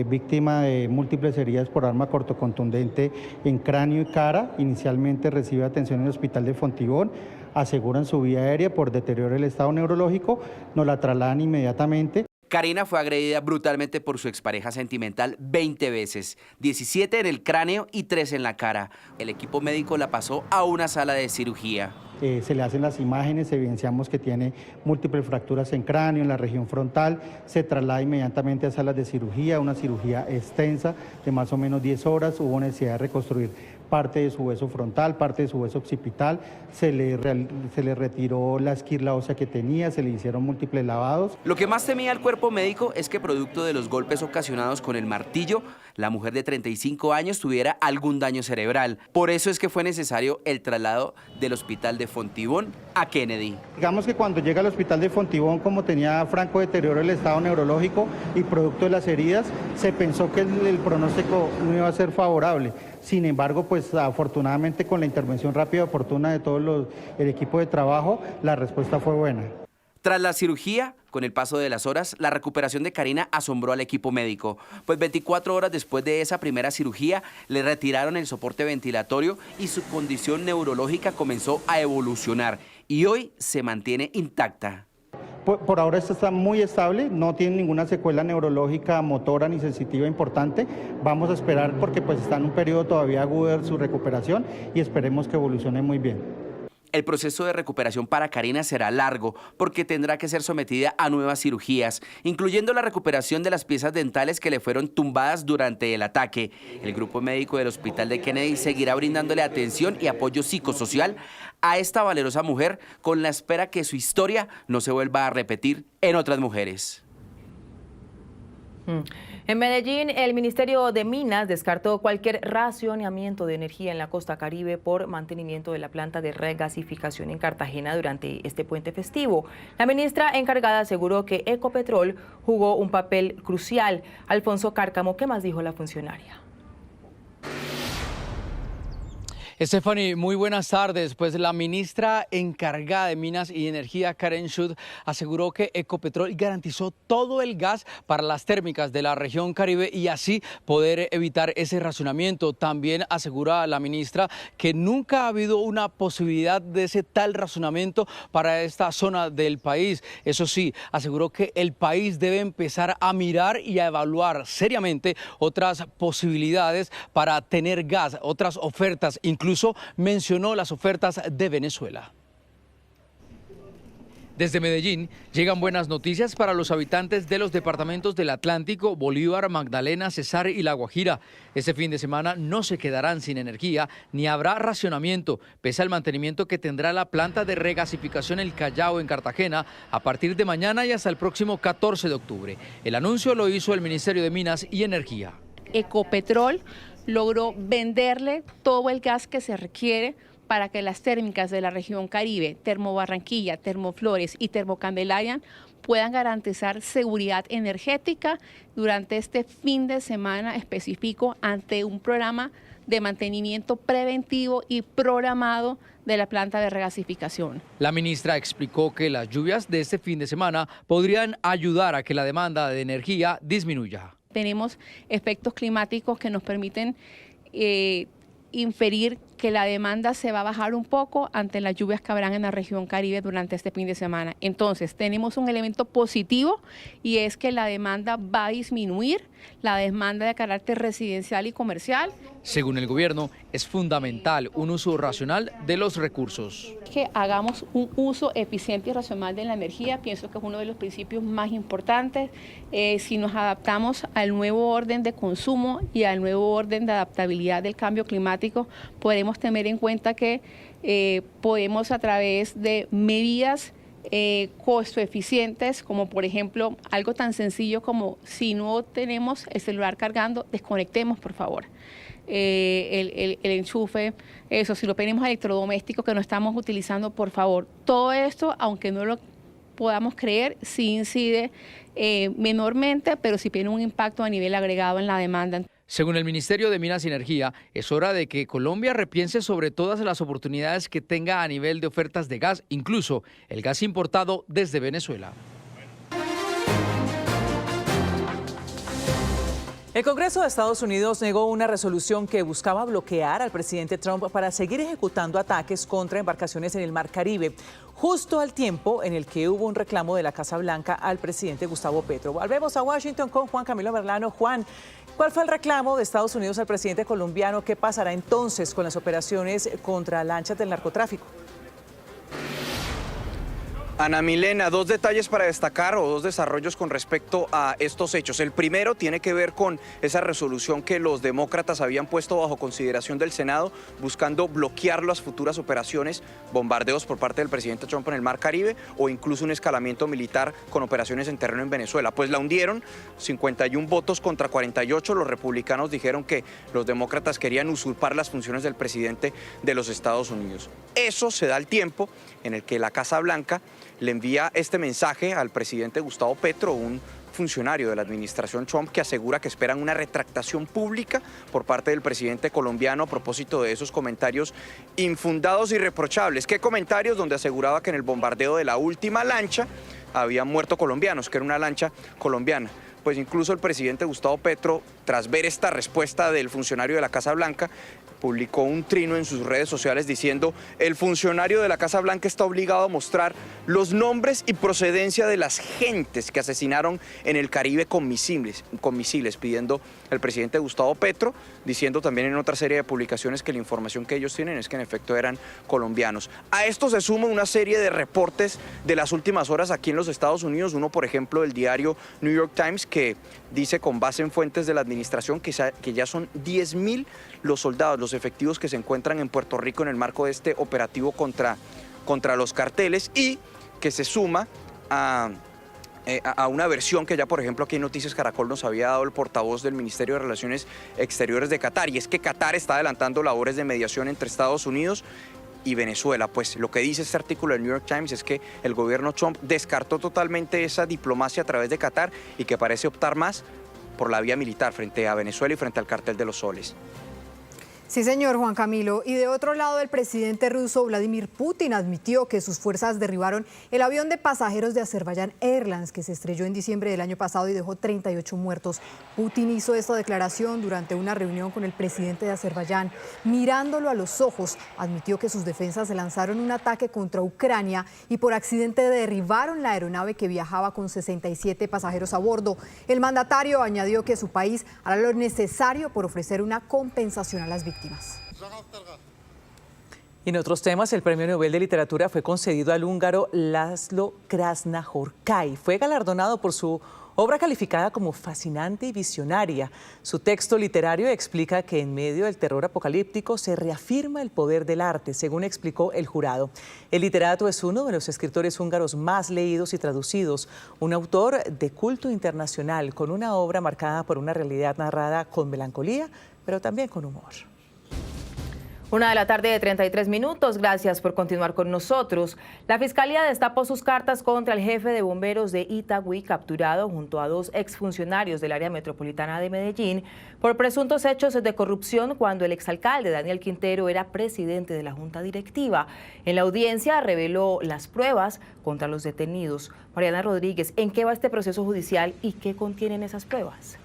víctima de múltiples heridas por arma cortocontundente en cráneo y cara. Inicialmente recibe atención en el hospital de Fontibón, aseguran su vía aérea por deterioro del estado neurológico, nos la trasladan inmediatamente. Karina fue agredida brutalmente por su expareja sentimental 20 veces, 17 en el cráneo y 3 en la cara. El equipo médico la pasó a una sala de cirugía. Se le hacen las imágenes, evidenciamos que tiene múltiples fracturas en cráneo, en la región frontal, se traslada inmediatamente a salas de cirugía, una cirugía extensa de más o menos 10 horas, hubo necesidad de reconstruir parte de su hueso frontal, parte de su hueso occipital, se le retiró la esquirla ósea que tenía, se le hicieron múltiples lavados. Lo que más temía el cuerpo médico es que producto de los golpes ocasionados con el martillo, la mujer de 35 años tuviera algún daño cerebral. Por eso es que fue necesario el traslado del hospital de Fontibón a Kennedy. Digamos que cuando llega al hospital de Fontibón, como tenía franco deterioro del estado neurológico y producto de las heridas, se pensó que el pronóstico no iba a ser favorable. Sin embargo, pues afortunadamente con la intervención rápida y oportuna de todo el equipo de trabajo, la respuesta fue buena. Tras la cirugía, con el paso de las horas, la recuperación de Karina asombró al equipo médico, pues 24 horas después de esa primera cirugía le retiraron el soporte ventilatorio y su condición neurológica comenzó a evolucionar y hoy se mantiene intacta. Por ahora esto está muy estable, no tiene ninguna secuela neurológica, motora ni sensitiva importante. Vamos a esperar porque pues está en un periodo todavía agudo de su recuperación y esperemos que evolucione muy bien. El proceso de recuperación para Karina será largo porque tendrá que ser sometida a nuevas cirugías, incluyendo la recuperación de las piezas dentales que le fueron tumbadas durante el ataque. El grupo médico del hospital de Kennedy seguirá brindándole atención y apoyo psicosocial a esta valerosa mujer con la espera que su historia no se vuelva a repetir en otras mujeres. En Medellín, el Ministerio de Minas descartó cualquier racionamiento de energía en la costa caribe por mantenimiento de la planta de regasificación en Cartagena durante este puente festivo. La ministra encargada aseguró que Ecopetrol jugó un papel crucial. Alfonso Cárcamo, ¿qué más dijo la funcionaria? Stephanie, muy buenas tardes. Pues la ministra encargada de Minas y Energía, Karen Schut, aseguró que Ecopetrol garantizó todo el gas para las térmicas de la región Caribe y así poder evitar ese racionamiento. También asegura la ministra que nunca ha habido una posibilidad de ese tal racionamiento para esta zona del país. Eso sí, aseguró que el país debe empezar a mirar y a evaluar seriamente otras posibilidades para tener gas, otras ofertas, incluso mencionó las ofertas de Venezuela. Desde Medellín llegan buenas noticias para los habitantes de los departamentos del Atlántico, Bolívar, Magdalena, Cesar y La Guajira. Este fin de semana no se quedarán sin energía ni habrá racionamiento, pese al mantenimiento que tendrá la planta de regasificación El Callao en Cartagena a partir de mañana y hasta el próximo 14 de octubre. El anuncio lo hizo el Ministerio de Minas y Energía. Ecopetrol logró venderle todo el gas que se requiere para que las térmicas de la región Caribe, Termobarranquilla, Termoflores y Termocandelaria, puedan garantizar seguridad energética durante este fin de semana específico ante un programa de mantenimiento preventivo y programado de la planta de regasificación. La ministra explicó que las lluvias de este fin de semana podrían ayudar a que la demanda de energía disminuya. Tenemos efectos climáticos que nos permiten inferir que la demanda se va a bajar un poco ante las lluvias que habrán en la región Caribe durante este fin de semana. Entonces, tenemos un elemento positivo y es que la demanda va a disminuir, la demanda de carácter residencial y comercial. Según el gobierno, es fundamental un uso racional de los recursos. Que hagamos un uso eficiente y racional de la energía, pienso que es uno de los principios más importantes. Si nos adaptamos al nuevo orden de consumo y al nuevo orden de adaptabilidad del cambio climático, podremos tener en cuenta que podemos, a través de medidas costo eficientes, como por ejemplo algo tan sencillo como si no tenemos el celular cargando, desconectemos por favor el enchufe, eso, si lo tenemos electrodoméstico que no estamos utilizando, por favor. Todo esto, aunque no lo podamos creer, sí incide menormente, pero sí tiene un impacto a nivel agregado en la demanda. Según el Ministerio de Minas y Energía, es hora de que Colombia repiense sobre todas las oportunidades que tenga a nivel de ofertas de gas, incluso el gas importado desde Venezuela. El Congreso de Estados Unidos negó una resolución que buscaba bloquear al presidente Trump para seguir ejecutando ataques contra embarcaciones en el Mar Caribe, justo al tiempo en el que hubo un reclamo de la Casa Blanca al presidente Gustavo Petro. Volvemos a Washington con Juan Camilo Merlano. Juan, ¿cuál fue el reclamo de Estados Unidos al presidente colombiano? ¿Qué pasará entonces con las operaciones contra lanchas del narcotráfico? Ana Milena, dos detalles para destacar o dos desarrollos con respecto a estos hechos. El primero tiene que ver con esa resolución que los demócratas habían puesto bajo consideración del Senado, buscando bloquear las futuras operaciones, bombardeos por parte del presidente Trump en el Mar Caribe o incluso un escalamiento militar con operaciones en terreno en Venezuela. Pues la hundieron, 51 votos contra 48. Los republicanos dijeron que los demócratas querían usurpar las funciones del presidente de los Estados Unidos. Eso se da al tiempo en el que la Casa Blanca le envía este mensaje al presidente Gustavo Petro, un funcionario de la administración Trump, que asegura que esperan una retractación pública por parte del presidente colombiano a propósito de esos comentarios infundados y reprochables. ¿Qué comentarios? Donde aseguraba que en el bombardeo de la última lancha habían muerto colombianos, que era una lancha colombiana. Pues incluso el presidente Gustavo Petro, tras ver esta respuesta del funcionario de la Casa Blanca, publicó un trino en sus redes sociales diciendo: el funcionario de la Casa Blanca está obligado a mostrar los nombres y procedencia de las gentes que asesinaron en el Caribe con misiles, pidiendo el presidente Gustavo Petro, diciendo también en otra serie de publicaciones que la información que ellos tienen es que en efecto eran colombianos. A esto se suma una serie de reportes de las últimas horas aquí en los Estados Unidos, uno por ejemplo del diario New York Times, que dice con base en fuentes de la administración que ya son 10.000 los soldados, los efectivos que se encuentran en Puerto Rico en el marco de este operativo contra los carteles, y que se suma a una versión que ya, por ejemplo, aquí en Noticias Caracol nos había dado el portavoz del Ministerio de Relaciones Exteriores de Qatar, y es que Qatar está adelantando labores de mediación entre Estados Unidos y Venezuela. Pues lo que dice este artículo del New York Times es que el gobierno Trump descartó totalmente esa diplomacia a través de Qatar y que parece optar más por la vía militar frente a Venezuela y frente al cartel de los soles. Sí, señor Juan Camilo. Y de otro lado, el presidente ruso Vladimir Putin admitió que sus fuerzas derribaron el avión de pasajeros de Azerbaiyán Airlines, que se estrelló en diciembre del año pasado y dejó 38 muertos. Putin hizo esta declaración durante una reunión con el presidente de Azerbaiyán. Mirándolo a los ojos, admitió que sus defensas lanzaron un ataque contra Ucrania y por accidente derribaron la aeronave que viajaba con 67 pasajeros a bordo. El mandatario añadió que su país hará lo necesario por ofrecer una compensación a las víctimas. Y en otros temas, el Premio Nobel de Literatura fue concedido al húngaro László Krasznahorkai. Fue galardonado por su obra calificada como fascinante y visionaria. Su texto literario explica que en medio del terror apocalíptico se reafirma el poder del arte, según explicó el jurado. El literato es uno de los escritores húngaros más leídos y traducidos, un autor de culto internacional, con una obra marcada por una realidad narrada con melancolía, pero también con humor. 1:33 p.m. Gracias por continuar con nosotros. La Fiscalía destapó sus cartas contra el jefe de bomberos de Itagüí, capturado junto a 2 exfuncionarios del área metropolitana de Medellín por presuntos hechos de corrupción cuando el exalcalde Daniel Quintero era presidente de la Junta Directiva. En la audiencia reveló las pruebas contra los detenidos. Mariana Rodríguez, ¿en qué va este proceso judicial y qué contienen esas pruebas?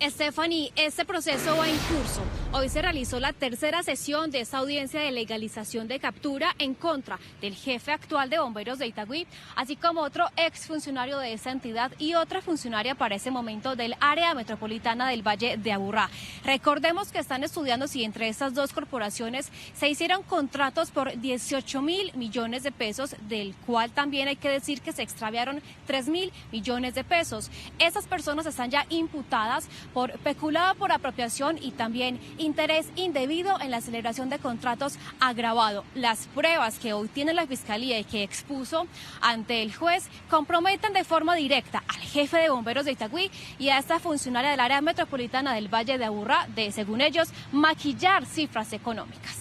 Stephanie, este proceso va en curso. Hoy se realizó la tercera sesión de esta audiencia de legalización de captura en contra del jefe actual de bomberos de Itagüí, así como otro exfuncionario de esa entidad y otra funcionaria para ese momento del área metropolitana del Valle de Aburrá. Recordemos que están estudiando si entre estas dos corporaciones se hicieron contratos por 18.000 millones de pesos, del cual también hay que decir que se extraviaron 3.000 millones de pesos. Esas personas están ya imputadas por peculado por apropiación y también interés indebido en la celebración de contratos agravado. Las pruebas que hoy tiene la Fiscalía y que expuso ante el juez comprometen de forma directa al jefe de bomberos de Itagüí y a esta funcionaria del área metropolitana del Valle de Aburrá de, según ellos, maquillar cifras económicas.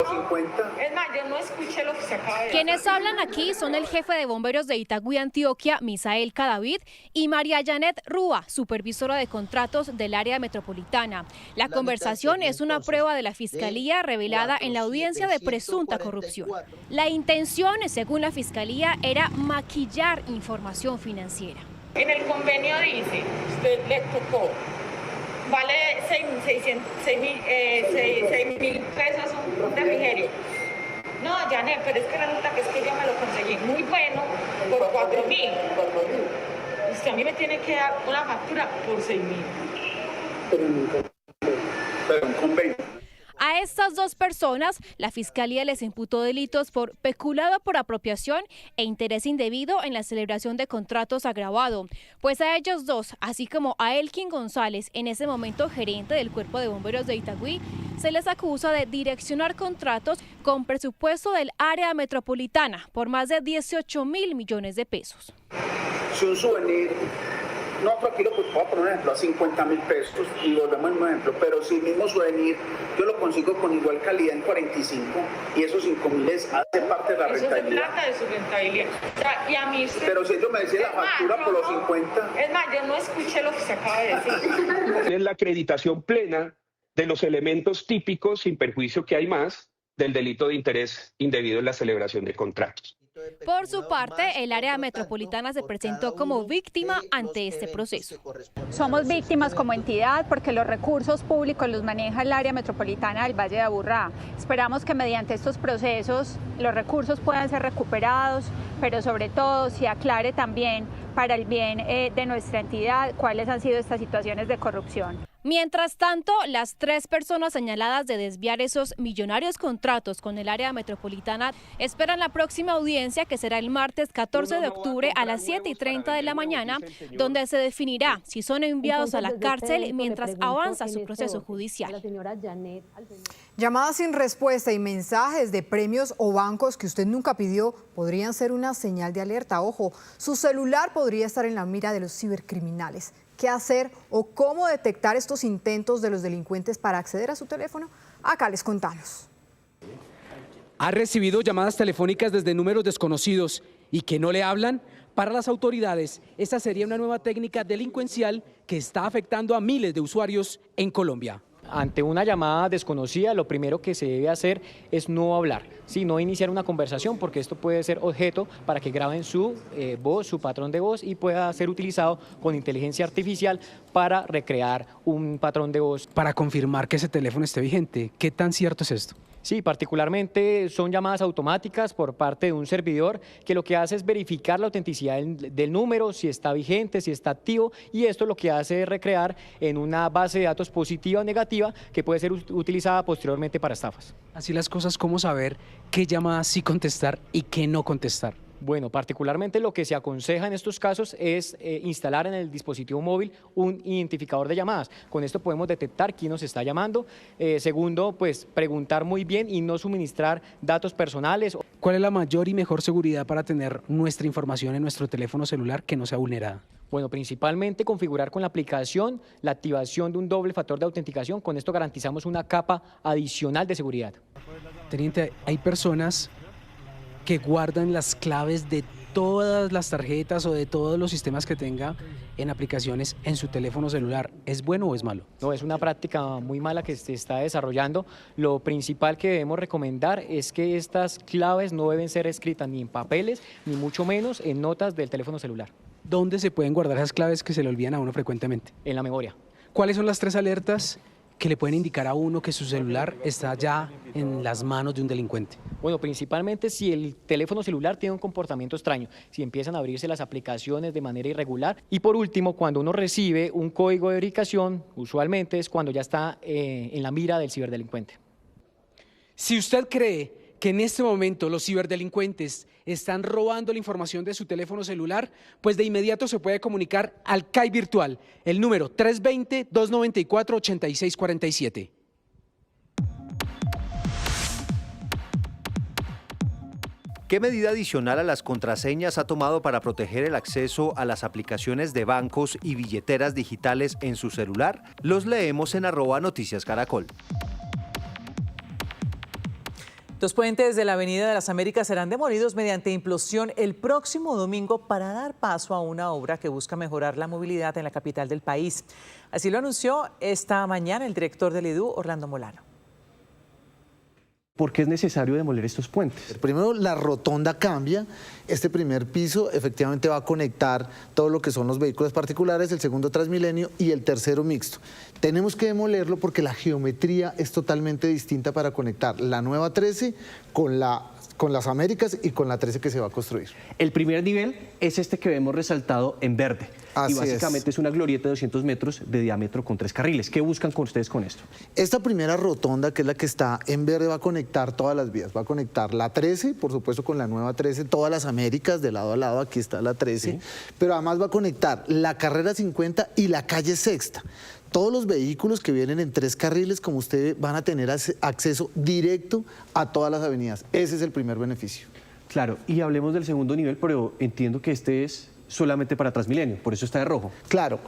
Es más, yo no escuché lo que se acaba de decir. Quienes hablan aquí son el jefe de bomberos de Itagüí, Antioquia, Misael Cadavid, y María Janet Rúa, supervisora de contratos del área metropolitana. La conversación es una prueba de la Fiscalía revelada en la audiencia de presunta corrupción. La intención, según la Fiscalía, era maquillar información financiera. En el convenio dice, usted le tocó, vale 6.000 pesos un refrigerio. No, Janet, pero es que resulta que es que yo me lo conseguí muy bueno por 4.000. Usted a mí me tiene que dar una factura por 6.000. Pero un convenio. A estas dos personas, la Fiscalía les imputó delitos por peculado por apropiación e interés indebido en la celebración de contratos agravado. Pues a ellos dos, así como a Elkin González, en ese momento gerente del Cuerpo de Bomberos de Itagüí, se les acusa de direccionar contratos con presupuesto del área metropolitana por más de 18.000 millones de pesos. Si un souvenir, nosotros aquí lo puedo poner, por ejemplo, a 50.000 pesos y volvemos en un ejemplo, pero si el mismo souvenir yo lo consigo con igual calidad en 45 y esos 5.000 hace parte de la rentabilidad. Eso se trata de su rentabilidad. O sea, y a mí usted, pero si ellos me decían la factura por los 50. Es más, yo no escuché lo que se acaba de decir. Es la acreditación plena de los elementos típicos, sin perjuicio que hay más, del delito de interés indebido en la celebración de contratos. Por su parte, el área metropolitana se presentó como víctima ante este proceso. Somos víctimas como entidad porque los recursos públicos los maneja el área metropolitana del Valle de Aburrá. Esperamos que mediante estos procesos los recursos puedan ser recuperados, pero sobre todo se aclare también para el bien de nuestra entidad cuáles han sido estas situaciones de corrupción. Mientras tanto, las tres personas señaladas de desviar esos millonarios contratos con el área metropolitana esperan la próxima audiencia, que será el martes 14 de octubre a las 7:30 de la mañana, donde se definirá si son enviados a la cárcel mientras avanza su proceso judicial. Llamadas sin respuesta y mensajes de premios o bancos que usted nunca pidió podrían ser una señal de alerta. Ojo, su celular podría estar en la mira de los cibercriminales. ¿Qué hacer o cómo detectar estos intentos de los delincuentes para acceder a su teléfono? Acá les contamos. ¿Ha recibido llamadas telefónicas desde números desconocidos y que no le hablan? Para las autoridades, esta sería una nueva técnica delincuencial que está afectando a miles de usuarios en Colombia. Ante una llamada desconocida, lo primero que se debe hacer es no hablar, ¿sí? No iniciar una conversación, porque esto puede ser objeto para que graben su voz, su patrón de voz, y pueda ser utilizado con inteligencia artificial para recrear un patrón de voz. Para confirmar que ese teléfono esté vigente, ¿qué tan cierto es esto? Sí, particularmente son llamadas automáticas por parte de un servidor que lo que hace es verificar la autenticidad del número, si está vigente, si está activo, y esto lo que hace es recrear en una base de datos positiva o negativa que puede ser utilizada posteriormente para estafas. Así las cosas, ¿cómo saber qué llamadas sí contestar y qué no contestar? Bueno, particularmente lo que se aconseja en estos casos es instalar en el dispositivo móvil un identificador de llamadas. Con esto podemos detectar quién nos está llamando. Segundo, pues preguntar muy bien y no suministrar datos personales. ¿Cuál es la mayor y mejor seguridad para tener nuestra información en nuestro teléfono celular que no sea vulnerada? Bueno, principalmente configurar con la aplicación la activación de un doble factor de autenticación. Con esto garantizamos una capa adicional de seguridad. Teniente, hay personas que guardan las claves de todas las tarjetas o de todos los sistemas que tenga en aplicaciones en su teléfono celular. ¿Es bueno o es malo? No, es una práctica muy mala que se está desarrollando. Lo principal que debemos recomendar es que estas claves no deben ser escritas ni en papeles, ni mucho menos en notas del teléfono celular. ¿Dónde se pueden guardar esas claves que se le olvidan a uno frecuentemente? En la memoria. ¿Cuáles son las 3 alertas que le pueden indicar a uno que su celular está ya en las manos de un delincuente? Bueno, principalmente si el teléfono celular tiene un comportamiento extraño, si empiezan a abrirse las aplicaciones de manera irregular. Y por último, cuando uno recibe un código de verificación, usualmente es cuando ya está en la mira del ciberdelincuente. Si usted cree que en este momento los ciberdelincuentes están robando la información de su teléfono celular, pues de inmediato se puede comunicar al CAI Virtual, el número 320-294-8647. ¿Qué medida adicional a las contraseñas ha tomado para proteger el acceso a las aplicaciones de bancos y billeteras digitales en su celular? Los leemos en @noticiascaracol. 2 puentes de la Avenida de las Américas serán demolidos mediante implosión el próximo domingo para dar paso a una obra que busca mejorar la movilidad en la capital del país. Así lo anunció esta mañana el director del IDU, Orlando Molano. ¿Por qué es necesario demoler estos puentes? Primero, la rotonda cambia. Este primer piso efectivamente va a conectar todo lo que son los vehículos particulares, el segundo Transmilenio y el tercero mixto. Tenemos que demolerlo porque la geometría es totalmente distinta para conectar la nueva 13 con las Américas y con la 13 que se va a construir. El primer nivel es este que vemos resaltado en verde. Así y básicamente es una glorieta de 200 metros de diámetro con 3 carriles. ¿Qué buscan con ustedes con esto? Esta primera rotonda, que es la que está en verde, va a conectar todas las vías. Va a conectar la 13, por supuesto con la nueva 13, todas las Américas de lado a lado, aquí está la 13, sí. Pero además va a conectar la carrera 50 y la calle Sexta. Todos los vehículos que vienen en 3 carriles, como ustedes, van a tener acceso directo a todas las avenidas. Ese es el primer beneficio. Claro, y hablemos del segundo nivel, pero entiendo que este es solamente para Transmilenio, por eso está de rojo. Claro,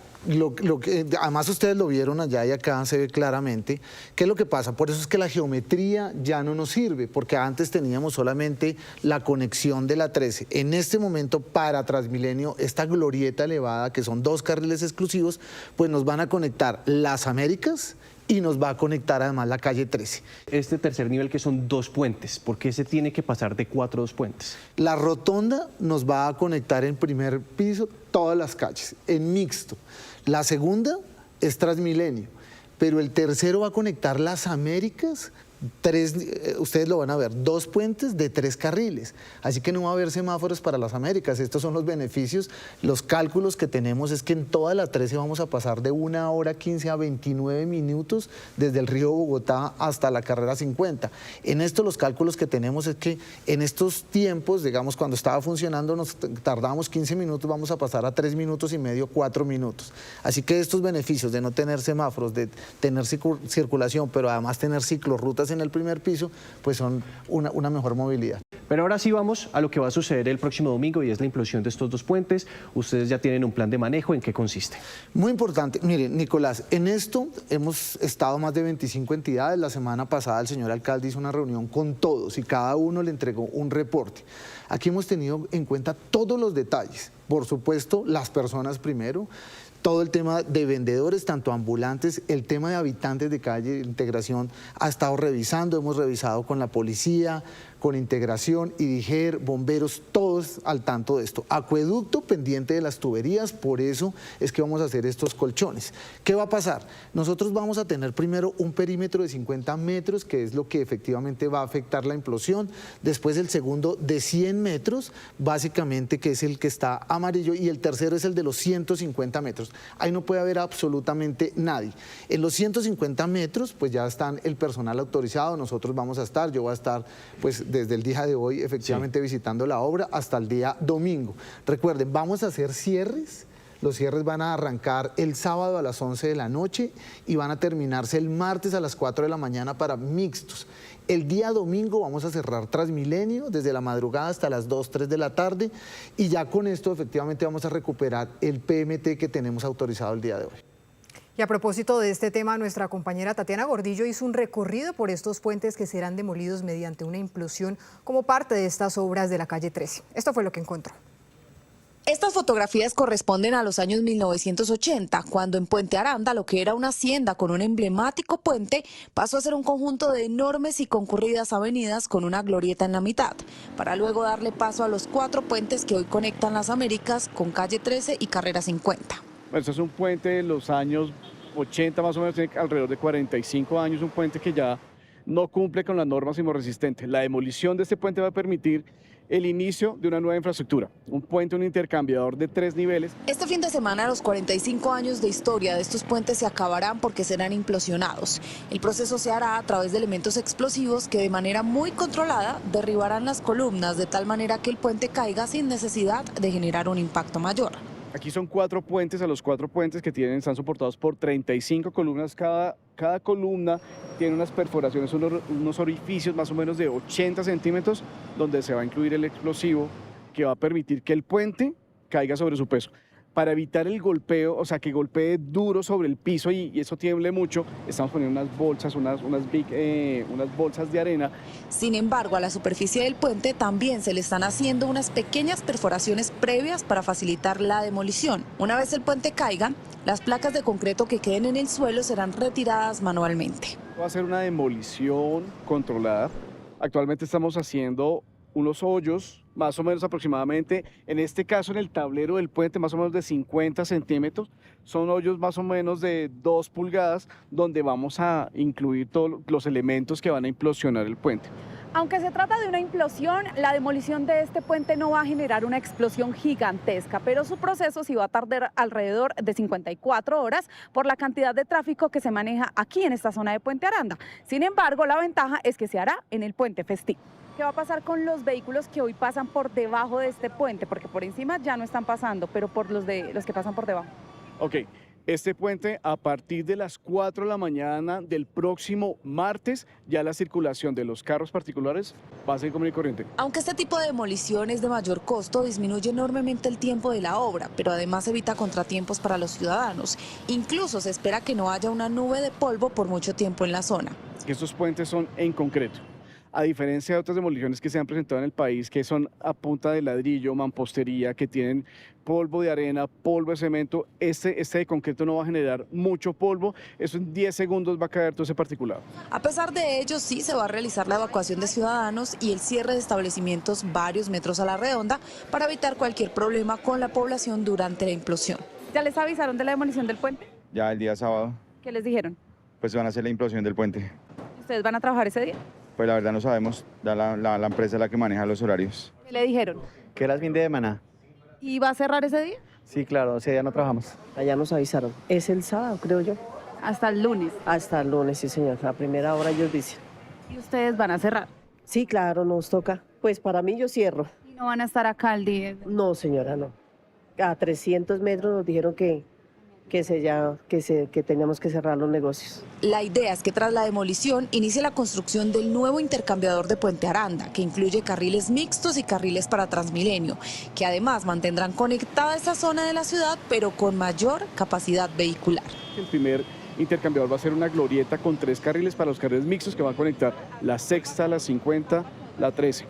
además ustedes lo vieron allá y acá se ve claramente. ¿Qué es lo que pasa? Por eso es que la geometría ya no nos sirve, porque antes teníamos solamente la conexión de la 13. En este momento, para Transmilenio, esta glorieta elevada, que son 2 carriles exclusivos, pues nos van a conectar las Américas y nos va a conectar además la calle 13. Este tercer nivel, que son 2 puentes, ¿por qué se tiene que pasar de 4 a 2 puentes? La rotonda nos va a conectar en primer piso todas las calles, en mixto. La segunda es Transmilenio, pero el tercero va a conectar las Américas. Ustedes lo van a ver, 2 puentes de 3 carriles, así que no va a haber semáforos para las Américas. Estos son los beneficios. Los cálculos que tenemos es que en toda la 13 vamos a pasar de 1 hora 15 a 29 minutos desde el río Bogotá hasta la carrera 50. En esto los cálculos que tenemos es que en estos tiempos, digamos, cuando estaba funcionando nos tardábamos 15 minutos, vamos a pasar a 3 minutos y medio, 4 minutos. Así que estos beneficios de no tener semáforos, de tener circulación, pero además tener ciclorrutas en el primer piso, pues son una mejor movilidad. Pero ahora sí vamos a lo que va a suceder el próximo domingo, y es la implosión de estos 2 puentes. Ustedes ya tienen un plan de manejo. ¿En qué consiste? Muy importante. Miren, Nicolás, en esto hemos estado más de 25 entidades. La semana pasada el señor alcalde hizo una reunión con todos y cada uno le entregó un reporte. Aquí hemos tenido en cuenta todos los detalles. Por supuesto, las personas primero. Todo el tema de vendedores, tanto ambulantes, el tema de habitantes de calle, integración, ha estado revisando, hemos revisado con la policía, con Integración, IDIGER, bomberos, todos al tanto de esto. Acueducto pendiente de las tuberías, por eso es que vamos a hacer estos colchones. ¿Qué va a pasar? Nosotros vamos a tener primero un perímetro de 50 metros, que es lo que efectivamente va a afectar la implosión, después el segundo de 100 metros, básicamente, que es el que está amarillo, y el tercero es el de los 150 metros. Ahí no puede haber absolutamente nadie. En los 150 metros, pues ya están el personal autorizado, nosotros vamos a estar, yo voy a estar, pues, desde el día de hoy, efectivamente, visitando la obra hasta el día domingo. Recuerden, vamos a hacer cierres. Los cierres van a arrancar el sábado a las 11 de la noche y van a terminarse el martes a las 4 de la mañana para mixtos. El día domingo vamos a cerrar Transmilenio desde la madrugada hasta las 2, 3 de la tarde, y ya con esto efectivamente vamos a recuperar el PMT que tenemos autorizado el día de hoy. Y a propósito de este tema, nuestra compañera Tatiana Gordillo hizo un recorrido por estos puentes que serán demolidos mediante una implosión como parte de estas obras de la calle 13. Esto fue lo que encontró. Estas fotografías corresponden a los años 1980, cuando en Puente Aranda, lo que era una hacienda con un emblemático puente, pasó a ser un conjunto de enormes y concurridas avenidas con una glorieta en la mitad, para luego darle paso a los 4 puentes que hoy conectan las Américas con calle 13 y carrera 50. Este es un puente de los años 80 más o menos, tiene alrededor de 45 años, un puente que ya no cumple con las normas sismorresistentes. La demolición de este puente va a permitir el inicio de una nueva infraestructura, un puente, un intercambiador de 3 niveles. Este fin de semana los 45 años de historia de estos puentes se acabarán porque serán implosionados. El proceso se hará a través de elementos explosivos que de manera muy controlada derribarán las columnas de tal manera que el puente caiga sin necesidad de generar un impacto mayor. Aquí son 4 puentes, a los 4 puentes que están soportados por 35 columnas. Cada columna tiene unas perforaciones, unos orificios más o menos de 80 centímetros, donde se va a incluir el explosivo que va a permitir que el puente caiga sobre su peso. Para evitar el golpeo, o sea, que golpee duro sobre el piso y eso tiemble mucho, estamos poniendo unas bolsas, unas bolsas de arena. Sin embargo, a la superficie del puente también se le están haciendo unas pequeñas perforaciones previas para facilitar la demolición. Una vez el puente caiga, las placas de concreto que queden en el suelo serán retiradas manualmente. Va a ser una demolición controlada. Actualmente estamos haciendo unos hoyos, más o menos aproximadamente, en este caso en el tablero del puente, más o menos de 50 centímetros. Son hoyos más o menos de 2 pulgadas, donde vamos a incluir todos los elementos que van a implosionar el puente. Aunque se trata de una implosión, la demolición de este puente no va a generar una explosión gigantesca, pero su proceso sí va a tardar alrededor de 54 horas por la cantidad de tráfico que se maneja aquí en esta zona de Puente Aranda. Sin embargo, la ventaja es que se hará en el puente Festín. ¿Qué va a pasar con los vehículos que hoy pasan por debajo de este puente? Porque por encima ya no están pasando, pero por los que pasan por debajo. Ok, este puente a partir de las 4 de la mañana del próximo martes, ya la circulación de los carros particulares va a ser común y corriente. Aunque este tipo de demolición es de mayor costo, disminuye enormemente el tiempo de la obra, pero además evita contratiempos para los ciudadanos. Incluso se espera que no haya una nube de polvo por mucho tiempo en la zona. Estos puentes son en concreto. A diferencia de otras demoliciones que se han presentado en el país, que son a punta de ladrillo, mampostería, que tienen polvo de arena, polvo de cemento, este de concreto no va a generar mucho polvo, eso en 10 segundos va a caer todo ese particulado. A pesar de ello, sí se va a realizar la evacuación de ciudadanos y el cierre de establecimientos varios metros a la redonda para evitar cualquier problema con la población durante la implosión. ¿Ya les avisaron de la demolición del puente? Ya el día sábado. ¿Qué les dijeron? Pues van a hacer la implosión del puente. ¿Ustedes van a trabajar ese día? Pues la verdad no sabemos, ya la empresa es la que maneja los horarios. ¿Qué le dijeron? Que era el fin de semana. ¿Y va a cerrar ese día? Sí, claro, ese día no trabajamos. Allá nos avisaron. Es el sábado, creo yo. ¿Hasta el lunes? Hasta el lunes, sí, señor. A primera hora ellos dicen. ¿Y ustedes van a cerrar? Sí, claro, nos toca. Pues para mí yo cierro. ¿Y no van a estar acá al día? No, señora, no. A 300 metros nos dijeron que teníamos que cerrar los negocios. La idea es que tras la demolición inicie la construcción del nuevo intercambiador de Puente Aranda, que incluye carriles mixtos y carriles para Transmilenio, que además mantendrán conectada esta zona de la ciudad, pero con mayor capacidad vehicular. El primer intercambiador va a ser una glorieta con 3 carriles para los carriles mixtos que va a conectar la Sexta, la 50, la 13.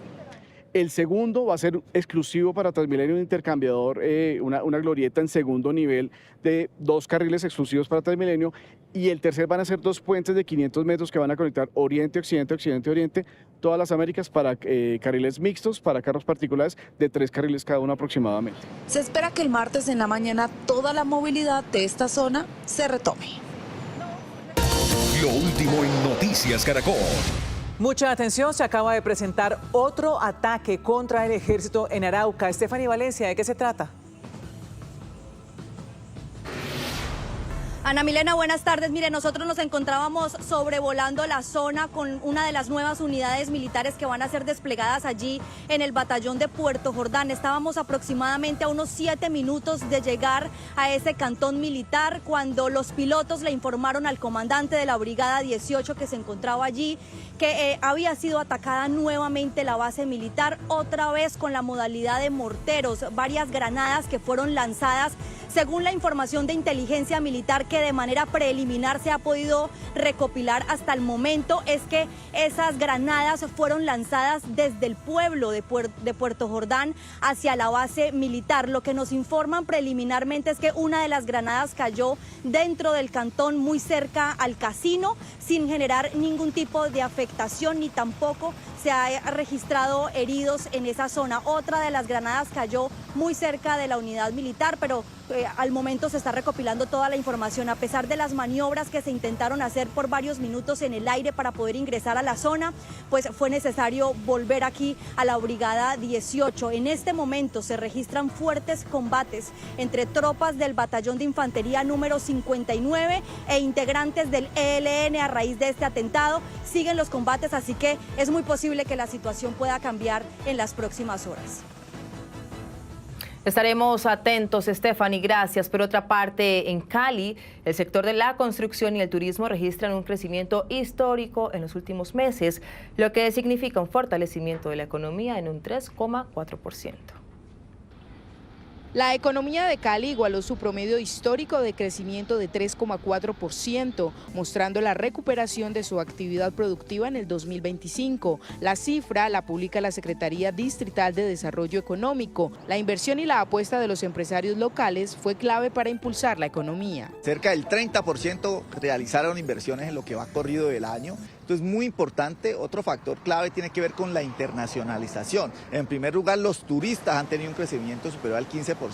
El segundo va a ser exclusivo para Transmilenio, un intercambiador, una glorieta en segundo nivel de 2 carriles exclusivos para Transmilenio. Y el tercer van a ser 2 puentes de 500 metros que van a conectar Oriente-Occidente, Occidente-Oriente, todas las Américas para carriles mixtos, para carros particulares de 3 carriles cada uno aproximadamente. Se espera que el martes en la mañana toda la movilidad de esta zona se retome. Lo último en Noticias Caracol. Mucha atención, se acaba de presentar otro ataque contra el ejército en Arauca. Stephanie Valencia, ¿de qué se trata? Ana Milena, buenas tardes. Mire, nosotros nos encontrábamos sobrevolando la zona con una de las nuevas unidades militares que van a ser desplegadas allí en el batallón de Puerto Jordán. Estábamos aproximadamente a unos 7 minutos de llegar a ese cantón militar cuando los pilotos le informaron al comandante de la Brigada 18 que se encontraba allí que había sido atacada nuevamente la base militar, otra vez con la modalidad de morteros, varias granadas que fueron lanzadas. Según la información de inteligencia militar que de manera preliminar se ha podido recopilar hasta el momento, es que esas granadas fueron lanzadas desde el pueblo de Puerto Jordán hacia la base militar. Lo que nos informan preliminarmente es que una de las granadas cayó dentro del cantón muy cerca al casino sin generar ningún tipo de afectación ni tampoco se ha registrado heridos en esa zona. Otra de las granadas cayó muy cerca de la unidad militar, pero al momento se está recopilando toda la información. A pesar de las maniobras que se intentaron hacer por varios minutos en el aire para poder ingresar a la zona, pues fue necesario volver aquí a la Brigada 18. En este momento se registran fuertes combates entre tropas del Batallón de Infantería número 59 e integrantes del ELN a raíz de este atentado. Siguen los combates, así que es muy posible que la situación pueda cambiar en las próximas horas. Estaremos atentos, Stephanie, gracias. Por otra parte, en Cali, el sector de la construcción y el turismo registran un crecimiento histórico en los últimos meses, lo que significa un fortalecimiento de la economía en un 3,4%. La economía de Cali igualó su promedio histórico de crecimiento de 3,4%, mostrando la recuperación de su actividad productiva en el 2025. La cifra la publica la Secretaría Distrital de Desarrollo Económico. La inversión y la apuesta de los empresarios locales fue clave para impulsar la economía. Cerca del 30% realizaron inversiones en lo que va corrido del año. Esto es muy importante. Otro factor clave tiene que ver con la internacionalización. En primer lugar, los turistas han tenido un crecimiento superior al 15%.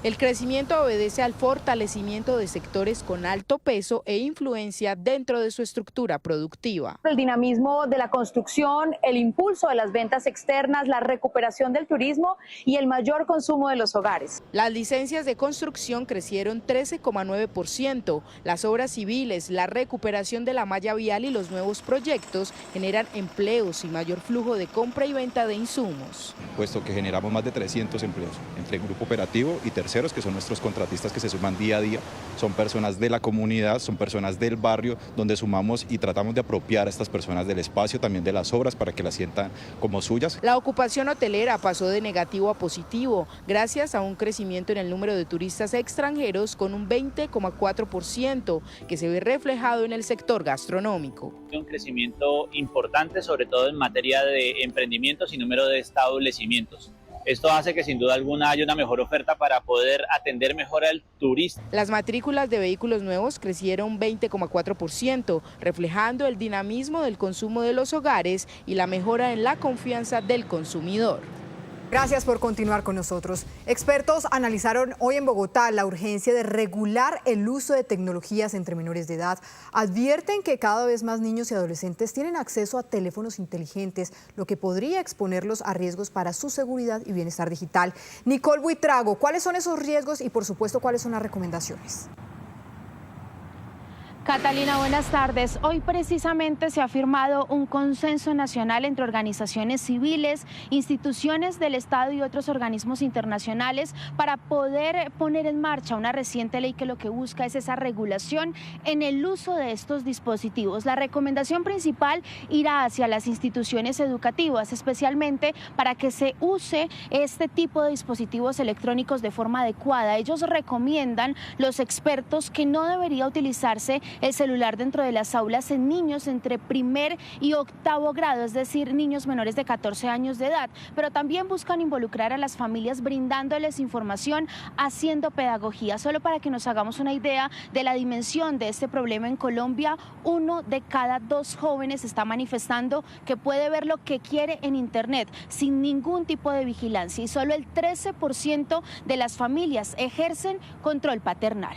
El crecimiento obedece al fortalecimiento de sectores con alto peso e influencia dentro de su estructura productiva. El dinamismo de la construcción, el impulso de las ventas externas, la recuperación del turismo y el mayor consumo de los hogares. Las licencias de construcción crecieron 13,9%. Las obras civiles, la recuperación de la malla vial y los nuevos proyectos generan empleos y mayor flujo de compra y venta de insumos. Puesto que generamos más de 300 empleos entre el grupo operativo y terceros, que son nuestros contratistas que se suman día a día, son personas de la comunidad, son personas del barrio, donde sumamos y tratamos de apropiar a estas personas del espacio, también de las obras, para que las sientan como suyas. La ocupación hotelera pasó de negativo a positivo, gracias a un crecimiento en el número de turistas extranjeros con un 20,4%, que se ve reflejado en el sector gastronómico. Un crecimiento importante, sobre todo en materia de emprendimientos y número de establecimientos. Esto hace que sin duda alguna haya una mejor oferta para poder atender mejor al turista. Las matrículas de vehículos nuevos crecieron 20,4%, reflejando el dinamismo del consumo de los hogares y la mejora en la confianza del consumidor. Gracias por continuar con nosotros. Expertos analizaron hoy en Bogotá la urgencia de regular el uso de tecnologías entre menores de edad. Advierten que cada vez más niños y adolescentes tienen acceso a teléfonos inteligentes, lo que podría exponerlos a riesgos para su seguridad y bienestar digital. Nicole Buitrago, ¿cuáles son esos riesgos y por supuesto cuáles son las recomendaciones? Catalina, buenas tardes. Hoy precisamente se ha firmado un consenso nacional entre organizaciones civiles, instituciones del Estado y otros organismos internacionales para poder poner en marcha una reciente ley que lo que busca es esa regulación en el uso de estos dispositivos. La recomendación principal irá hacia las instituciones educativas, especialmente para que se use este tipo de dispositivos electrónicos de forma adecuada. Ellos recomiendan, los expertos, que no debería utilizarse el celular dentro de las aulas en niños entre primer y octavo grado, es decir, niños menores de 14 años de edad, pero también buscan involucrar a las familias brindándoles información, haciendo pedagogía. Solo para que nos hagamos una idea de la dimensión de este problema en Colombia, 1 de cada 2 jóvenes está manifestando que puede ver lo que quiere en Internet sin ningún tipo de vigilancia y solo el 13% de las familias ejercen control paternal.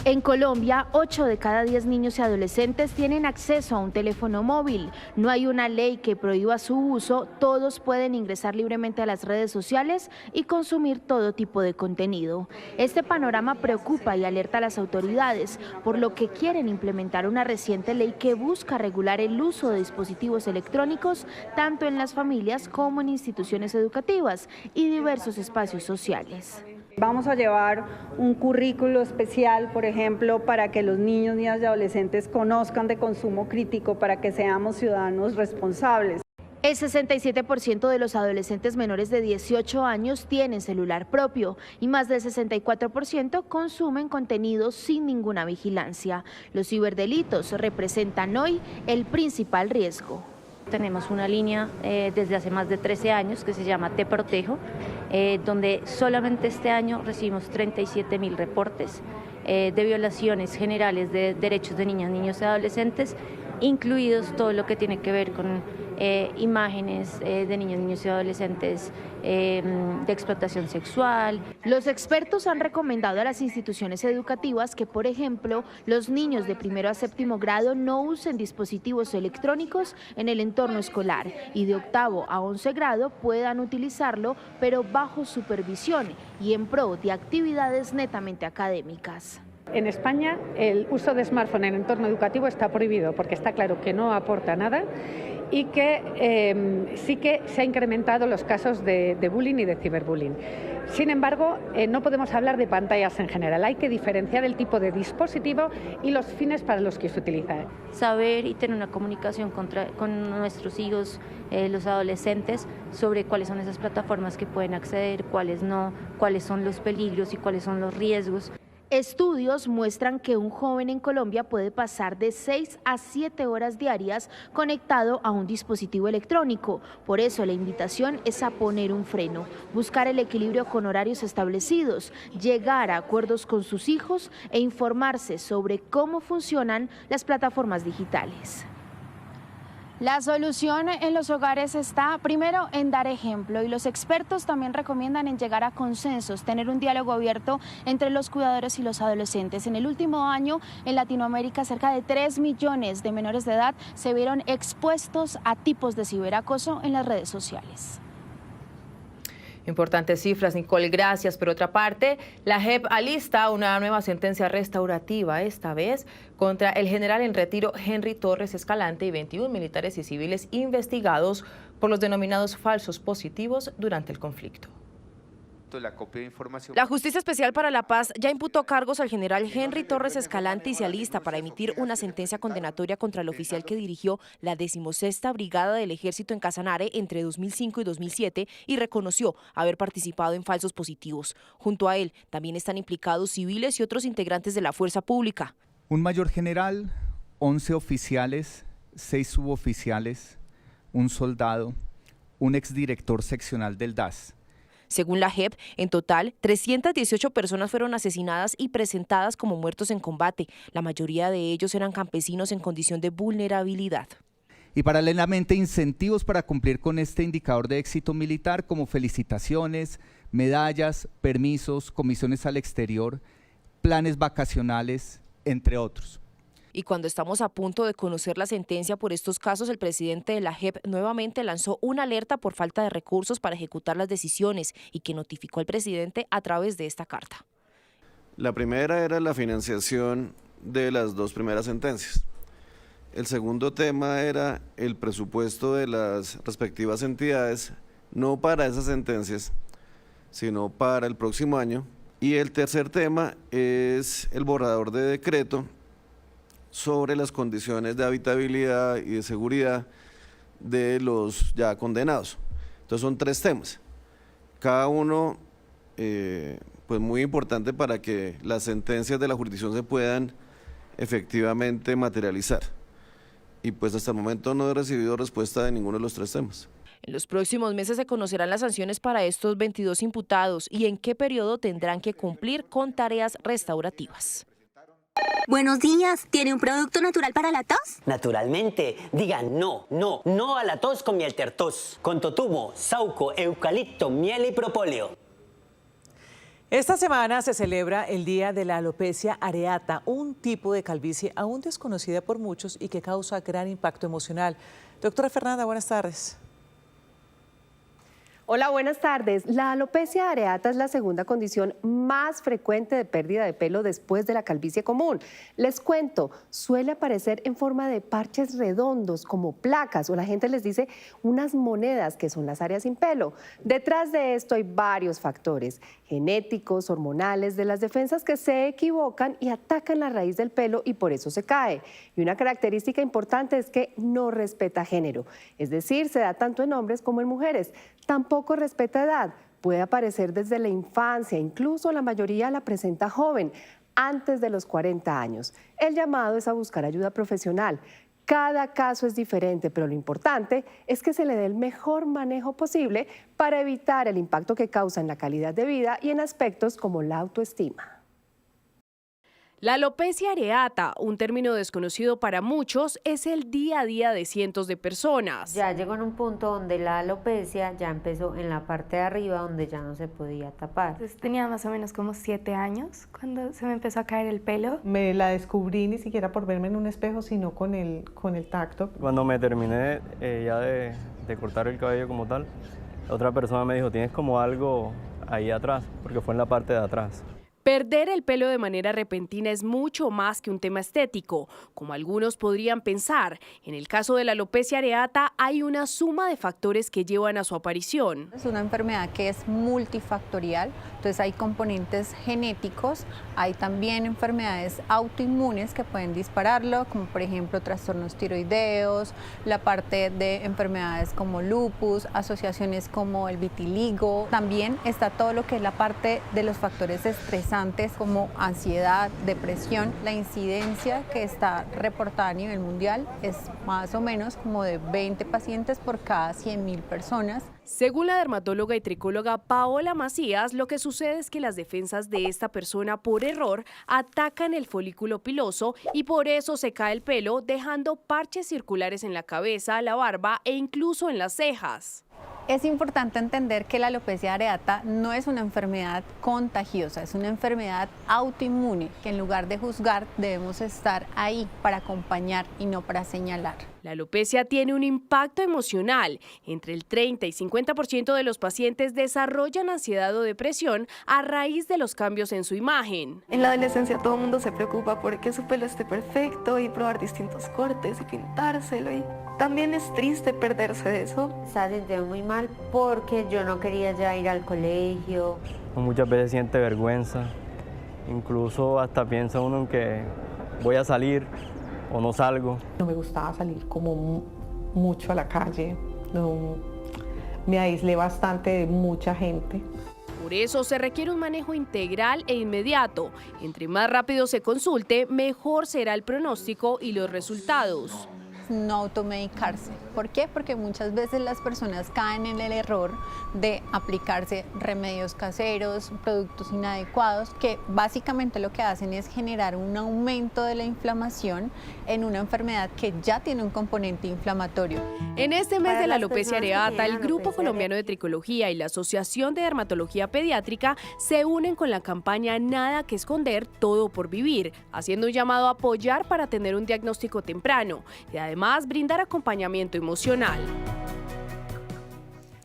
En Colombia, 8 de cada 10 niños y adolescentes tienen acceso a un teléfono móvil. No hay una ley que prohíba su uso, todos pueden ingresar libremente a las redes sociales y consumir todo tipo de contenido. Este panorama preocupa y alerta a las autoridades, por lo que quieren implementar una reciente ley que busca regular el uso de dispositivos electrónicos tanto en las familias como en instituciones educativas y diversos espacios sociales. Vamos a llevar un currículo especial, por ejemplo, para que los niños, niñas y adolescentes conozcan de consumo crítico, para que seamos ciudadanos responsables. El 67% de los adolescentes menores de 18 años tienen celular propio y más del 64% consumen contenido sin ninguna vigilancia. Los ciberdelitos representan hoy el principal riesgo. Tenemos una línea desde hace más de 13 años que se llama Te Protejo, donde solamente este año recibimos 37.000 reportes de violaciones generales de derechos de niñas, niños y adolescentes, incluidos todo lo que tiene que ver con imágenes de niños y adolescentes de explotación sexual. Los expertos han recomendado a las instituciones educativas que, por ejemplo, los niños de primero a séptimo grado no usen dispositivos electrónicos en el entorno escolar y de octavo a 11 grado puedan utilizarlo, pero bajo supervisión y en pro de actividades netamente académicas. En España el uso de smartphone en entorno educativo está prohibido porque está claro que no aporta nada y que sí que se han incrementado los casos de bullying y de ciberbullying. Sin embargo, no podemos hablar de pantallas en general, hay que diferenciar el tipo de dispositivo y los fines para los que se utiliza. Saber y tener una comunicación con nuestros hijos, los adolescentes, sobre cuáles son esas plataformas que pueden acceder, cuáles no, cuáles son los peligros y cuáles son los riesgos. Estudios muestran que un joven en Colombia puede pasar de 6 a 7 horas diarias conectado a un dispositivo electrónico. Por eso la invitación es a poner un freno, buscar el equilibrio con horarios establecidos, llegar a acuerdos con sus hijos e informarse sobre cómo funcionan las plataformas digitales. La solución en los hogares está primero en dar ejemplo y los expertos también recomiendan en llegar a consensos, tener un diálogo abierto entre los cuidadores y los adolescentes. En el último año en Latinoamérica cerca de 3 millones de menores de edad se vieron expuestos a tipos de ciberacoso en las redes sociales. Importantes cifras, Nicole, gracias. Por otra parte, la JEP alista una nueva sentencia restaurativa, esta vez contra el general en retiro Henry Torres Escalante y 21 militares y civiles investigados por los denominados falsos positivos durante el conflicto. La Justicia Especial para la Paz ya imputó cargos al general Henry Torres Escalante y se alista para emitir una sentencia condenatoria contra el oficial que dirigió la 16ª Brigada del Ejército en Casanare entre 2005 y 2007 y reconoció haber participado en falsos positivos. Junto a él también están implicados civiles y otros integrantes de la fuerza pública. Un mayor general, 11 oficiales, 6 suboficiales, un soldado, un exdirector seccional del DAS. Según la JEP, en total, 318 personas fueron asesinadas y presentadas como muertos en combate. La mayoría de ellos eran campesinos en condición de vulnerabilidad. Y paralelamente, incentivos para cumplir con este indicador de éxito militar, como felicitaciones, medallas, permisos, comisiones al exterior, planes vacacionales, entre otros. Y cuando estamos a punto de conocer la sentencia por estos casos, el presidente de la JEP nuevamente lanzó una alerta por falta de recursos para ejecutar las decisiones y que notificó al presidente a través de esta carta. La primera era la financiación de las 2 primeras sentencias. El segundo tema era el presupuesto de las respectivas entidades, no para esas sentencias, sino para el próximo año. Y el tercer tema es el borrador de decreto sobre las condiciones de habitabilidad y de seguridad de los ya condenados. Entonces son 3 temas, cada uno pues muy importante para que las sentencias de la jurisdicción se puedan efectivamente materializar. Y pues hasta el momento no he recibido respuesta de ninguno de los 3 temas. En los próximos meses se conocerán las sanciones para estos 22 imputados y en qué periodo tendrán que cumplir con tareas restaurativas. Buenos días, ¿tiene un producto natural para la tos? Naturalmente, digan no a la tos con miel tertos, con totumo, sauco, eucalipto, miel y propóleo. Esta semana se celebra el Día de la Alopecia areata, un tipo de calvicie aún desconocida por muchos y que causa gran impacto emocional. Doctora Fernanda, buenas tardes. Hola, buenas tardes. La alopecia areata es la segunda condición más frecuente de pérdida de pelo después de la calvicie común. Les cuento, suele aparecer en forma de parches redondos como placas o la gente les dice unas monedas que son las áreas sin pelo. Detrás de esto hay varios factores genéticos, hormonales, de las defensas que se equivocan y atacan la raíz del pelo y por eso se cae. Y una característica importante es que no respeta género, es decir, se da tanto en hombres como en mujeres. Tampoco respeta edad, puede aparecer desde la infancia, incluso la mayoría la presenta joven, antes de los 40 años. El llamado es a buscar ayuda profesional. Cada caso es diferente, pero lo importante es que se le dé el mejor manejo posible para evitar el impacto que causa en la calidad de vida y en aspectos como la autoestima. La alopecia areata, un término desconocido para muchos, es el día a día de cientos de personas. Ya llegó en un punto donde la alopecia ya empezó en la parte de arriba, donde ya no se podía tapar. Entonces, tenía más o menos como 7 años cuando se me empezó a caer el pelo. Me la descubrí ni siquiera por verme en un espejo, sino con el tacto. Cuando me terminé ya de cortar el cabello como tal, otra persona me dijo, tienes como algo ahí atrás, porque fue en la parte de atrás. Perder el pelo de manera repentina es mucho más que un tema estético, como algunos podrían pensar. En el caso de la alopecia areata hay una suma de factores que llevan a su aparición. Es una enfermedad que es multifactorial, entonces hay componentes genéticos, hay también enfermedades autoinmunes que pueden dispararlo, como por ejemplo trastornos tiroideos, la parte de enfermedades como lupus, asociaciones como el vitiligo. También está todo lo que es la parte de los factores estresantes como ansiedad, depresión. La incidencia que está reportada a nivel mundial es más o menos como de 20 pacientes por cada 100.000 personas. Según la dermatóloga y tricóloga Paola Macías, lo que sucede es que las defensas de esta persona por error atacan el folículo piloso y por eso se cae el pelo, dejando parches circulares en la cabeza, la barba e incluso en las cejas. Es importante entender que la alopecia areata no es una enfermedad contagiosa, es una enfermedad autoinmune, que en lugar de juzgar debemos estar ahí para acompañar y no para señalar. La alopecia tiene un impacto emocional. Entre el 30 y 50% de los pacientes desarrollan ansiedad o depresión a raíz de los cambios en su imagen. En la adolescencia todo el mundo se preocupa porque su pelo esté perfecto y probar distintos cortes y pintárselo. Y también es triste perderse de eso. Estaba sintiendo muy mal porque yo no quería ya ir al colegio. Muchas veces siente vergüenza, incluso hasta piensa uno en que voy a salir o no salgo. No me gustaba salir como mucho a la calle, no, me aislé bastante de mucha gente. Por eso se requiere un manejo integral e inmediato. Entre más rápido se consulte, mejor será el pronóstico y los resultados. No automedicarse. ¿Por qué? Porque muchas veces las personas caen en el error de aplicarse remedios caseros, productos inadecuados, que básicamente lo que hacen es generar un aumento de la inflamación en una enfermedad que ya tiene un componente inflamatorio. En este mes de la alopecia areata, el Grupo Colombiano de Tricología y la Asociación de Dermatología Pediátrica se unen con la campaña Nada que Esconder, Todo por Vivir, haciendo un llamado a apoyar para tener un diagnóstico temprano y además brindar acompañamiento emocional.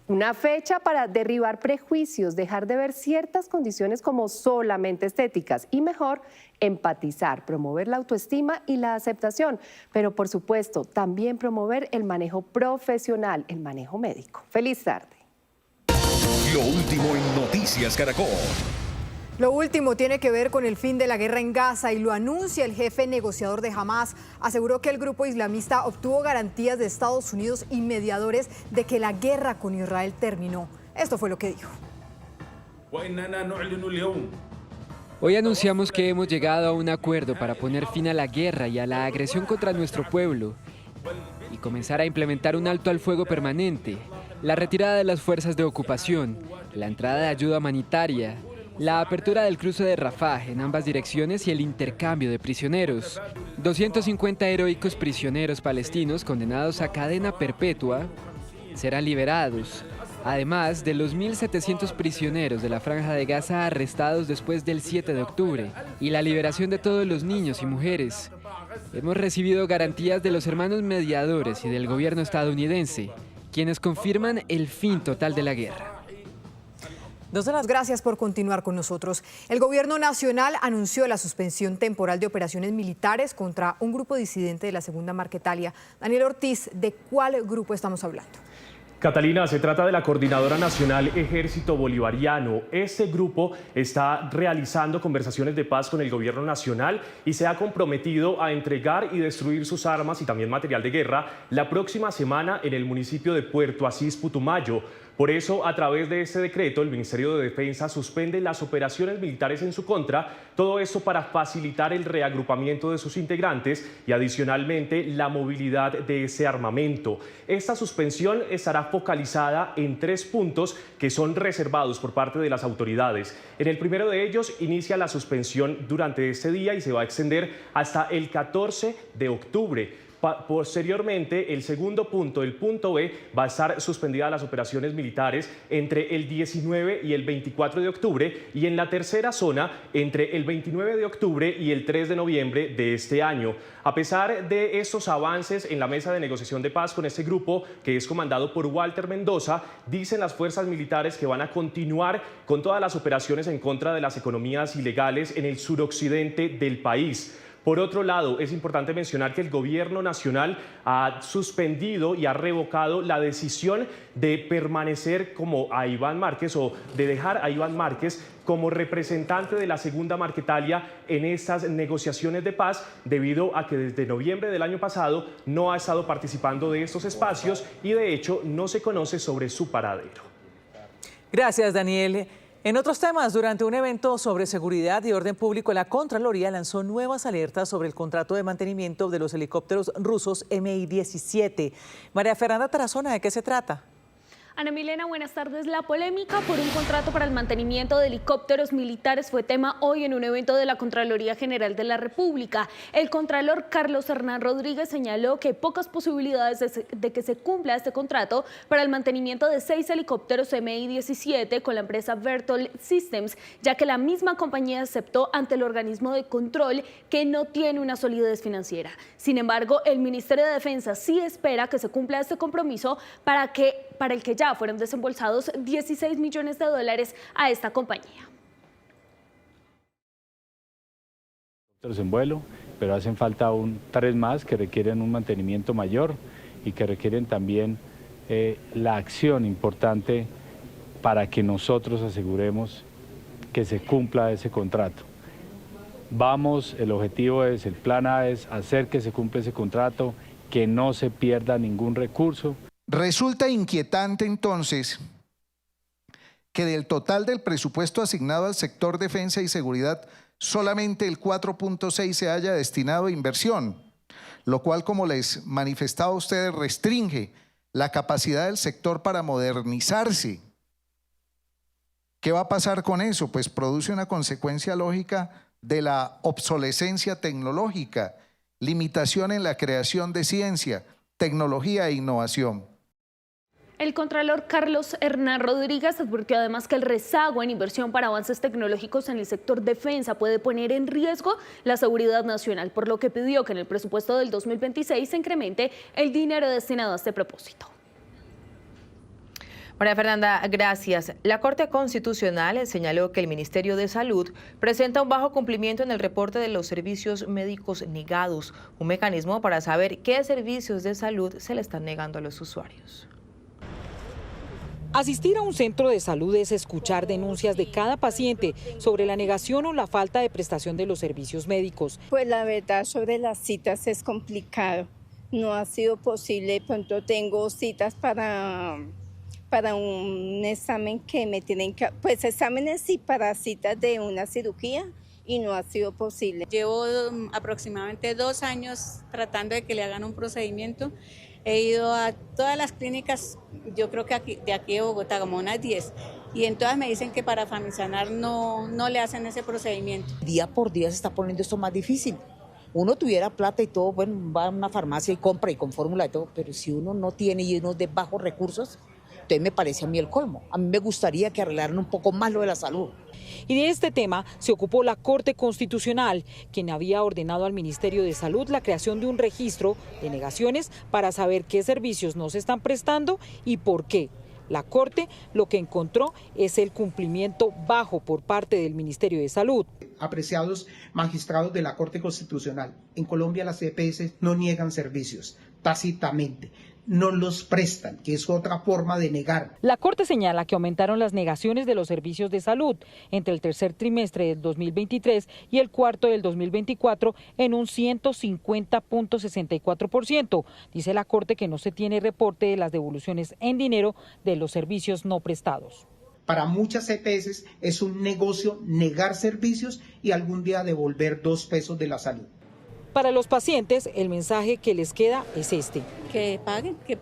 Una fecha para derribar prejuicios, dejar de ver ciertas condiciones como solamente estéticas y mejor empatizar, promover la autoestima y la aceptación, pero por supuesto también promover el manejo profesional, el manejo médico. Feliz tarde. Lo último en Noticias Caracol. Lo último tiene que ver con el fin de la guerra en Gaza y lo anuncia el jefe negociador de Hamás. Aseguró que el grupo islamista obtuvo garantías de Estados Unidos y mediadores de que la guerra con Israel terminó. Esto fue lo que dijo. Hoy anunciamos que hemos llegado a un acuerdo para poner fin a la guerra y a la agresión contra nuestro pueblo y comenzar a implementar un alto al fuego permanente, la retirada de las fuerzas de ocupación, la entrada de ayuda humanitaria, la apertura del cruce de Rafah en ambas direcciones y el intercambio de prisioneros. 250 heroicos prisioneros palestinos condenados a cadena perpetua serán liberados, además de los 1.700 prisioneros de la Franja de Gaza arrestados después del 7 de octubre y la liberación de todos los niños y mujeres. Hemos recibido garantías de los hermanos mediadores y del gobierno estadounidense, quienes confirman el fin total de la guerra. Nos dan las gracias por continuar con nosotros. El gobierno nacional anunció la suspensión temporal de operaciones militares contra un grupo disidente de la Segunda Marquetalia. Daniel Ortiz, ¿de cuál grupo estamos hablando? Catalina, se trata de la Coordinadora Nacional Ejército Bolivariano. Este grupo está realizando conversaciones de paz con el gobierno nacional y se ha comprometido a entregar y destruir sus armas y también material de guerra la próxima semana en el municipio de Puerto Asís, Putumayo. Por eso, a través de este decreto, el Ministerio de Defensa suspende las operaciones militares en su contra, todo esto para facilitar el reagrupamiento de sus integrantes y adicionalmente la movilidad de ese armamento. Esta suspensión estará focalizada en 3 puntos que son reservados por parte de las autoridades. En el primero de ellos inicia la suspensión durante este día y se va a extender hasta el 14 de octubre. Posteriormente, el segundo punto, el punto B, va a estar suspendida las operaciones militares entre el 19 y el 24 de octubre y en la tercera zona entre el 29 de octubre y el 3 de noviembre de este año. A pesar de estos avances en la mesa de negociación de paz con este grupo que es comandado por Walter Mendoza, dicen las fuerzas militares que van a continuar con todas las operaciones en contra de las economías ilegales en el suroccidente del país. Por otro lado, es importante mencionar que el gobierno nacional ha suspendido y ha revocado la decisión de permanecer como a Iván Márquez o de dejar a Iván Márquez como representante de la Segunda Marquetalia en estas negociaciones de paz, debido a que desde noviembre del año pasado no ha estado participando de estos espacios y de hecho no se conoce sobre su paradero. Gracias, Daniel. En otros temas, durante un evento sobre seguridad y orden público, la Contraloría lanzó nuevas alertas sobre el contrato de mantenimiento de los helicópteros rusos Mi-17. María Fernanda Tarazona, ¿de qué se trata? Ana Milena, buenas tardes. La polémica por un contrato para el mantenimiento de helicópteros militares fue tema hoy en un evento de la Contraloría General de la República. El contralor Carlos Hernán Rodríguez señaló que hay pocas posibilidades de que se cumpla este contrato para el mantenimiento de 6 helicópteros Mi-17 con la empresa Vertol Systems, ya que la misma compañía aceptó ante el organismo de control que no tiene una solidez financiera. Sin embargo, el Ministerio de Defensa sí espera que se cumpla este compromiso para el que ya fueron desembolsados $16 millones a esta compañía. En vuelo, pero hacen falta 3 más que requieren un mantenimiento mayor y que requieren también la acción importante para que nosotros aseguremos que se cumpla ese contrato. El objetivo es, el plan A es hacer que se cumpla ese contrato, que no se pierda ningún recurso. Resulta inquietante entonces que del total del presupuesto asignado al sector defensa y seguridad, solamente el 4.6 se haya destinado a inversión, lo cual, como les manifestaba a ustedes, restringe la capacidad del sector para modernizarse. ¿Qué va a pasar con eso? Pues produce una consecuencia lógica de la obsolescencia tecnológica, limitación en la creación de ciencia, tecnología e innovación. El contralor Carlos Hernán Rodríguez advirtió además que el rezago en inversión para avances tecnológicos en el sector defensa puede poner en riesgo la seguridad nacional, por lo que pidió que en el presupuesto del 2026 se incremente el dinero destinado a este propósito. María Fernanda, gracias. La Corte Constitucional señaló que el Ministerio de Salud presenta un bajo cumplimiento en el reporte de los servicios médicos negados, un mecanismo para saber qué servicios de salud se le están negando a los usuarios. Asistir a un centro de salud es escuchar denuncias de cada paciente sobre la negación o la falta de prestación de los servicios médicos. Pues la verdad, sobre las citas es complicado. No ha sido posible. Pronto tengo citas para un examen que me tienen que... Pues exámenes y para citas de una cirugía y no ha sido posible. Llevo aproximadamente 2 años tratando de que le hagan un procedimiento. He ido a todas las clínicas, yo creo que de aquí de Bogotá, como unas 10, y en todas me dicen que para Famisanar no le hacen ese procedimiento. Día por día se está poniendo esto más difícil. Uno tuviera plata y todo, bueno, va a una farmacia y compra y con fórmula y todo, pero si uno no tiene y uno es de bajos recursos, entonces me parece a mí el colmo. A mí me gustaría que arreglaran un poco más lo de la salud. Y de este tema se ocupó la Corte Constitucional, quien había ordenado al Ministerio de Salud la creación de un registro de negaciones para saber qué servicios no se están prestando y por qué. La Corte lo que encontró es el cumplimiento bajo por parte del Ministerio de Salud. Apreciados magistrados de la Corte Constitucional, en Colombia las EPS no niegan servicios, tácitamente. no los prestan, que es otra forma de negar. La Corte señala que aumentaron las negaciones de los servicios de salud entre el tercer trimestre del 2023 y el cuarto del 2024 en un 150.64%. Dice la Corte que no se tiene reporte de las devoluciones en dinero de los servicios no prestados. Para muchas EPS es un negocio negar servicios y algún día devolver 2 pesos de la salud. Para los pacientes, el mensaje que les queda es este. Que le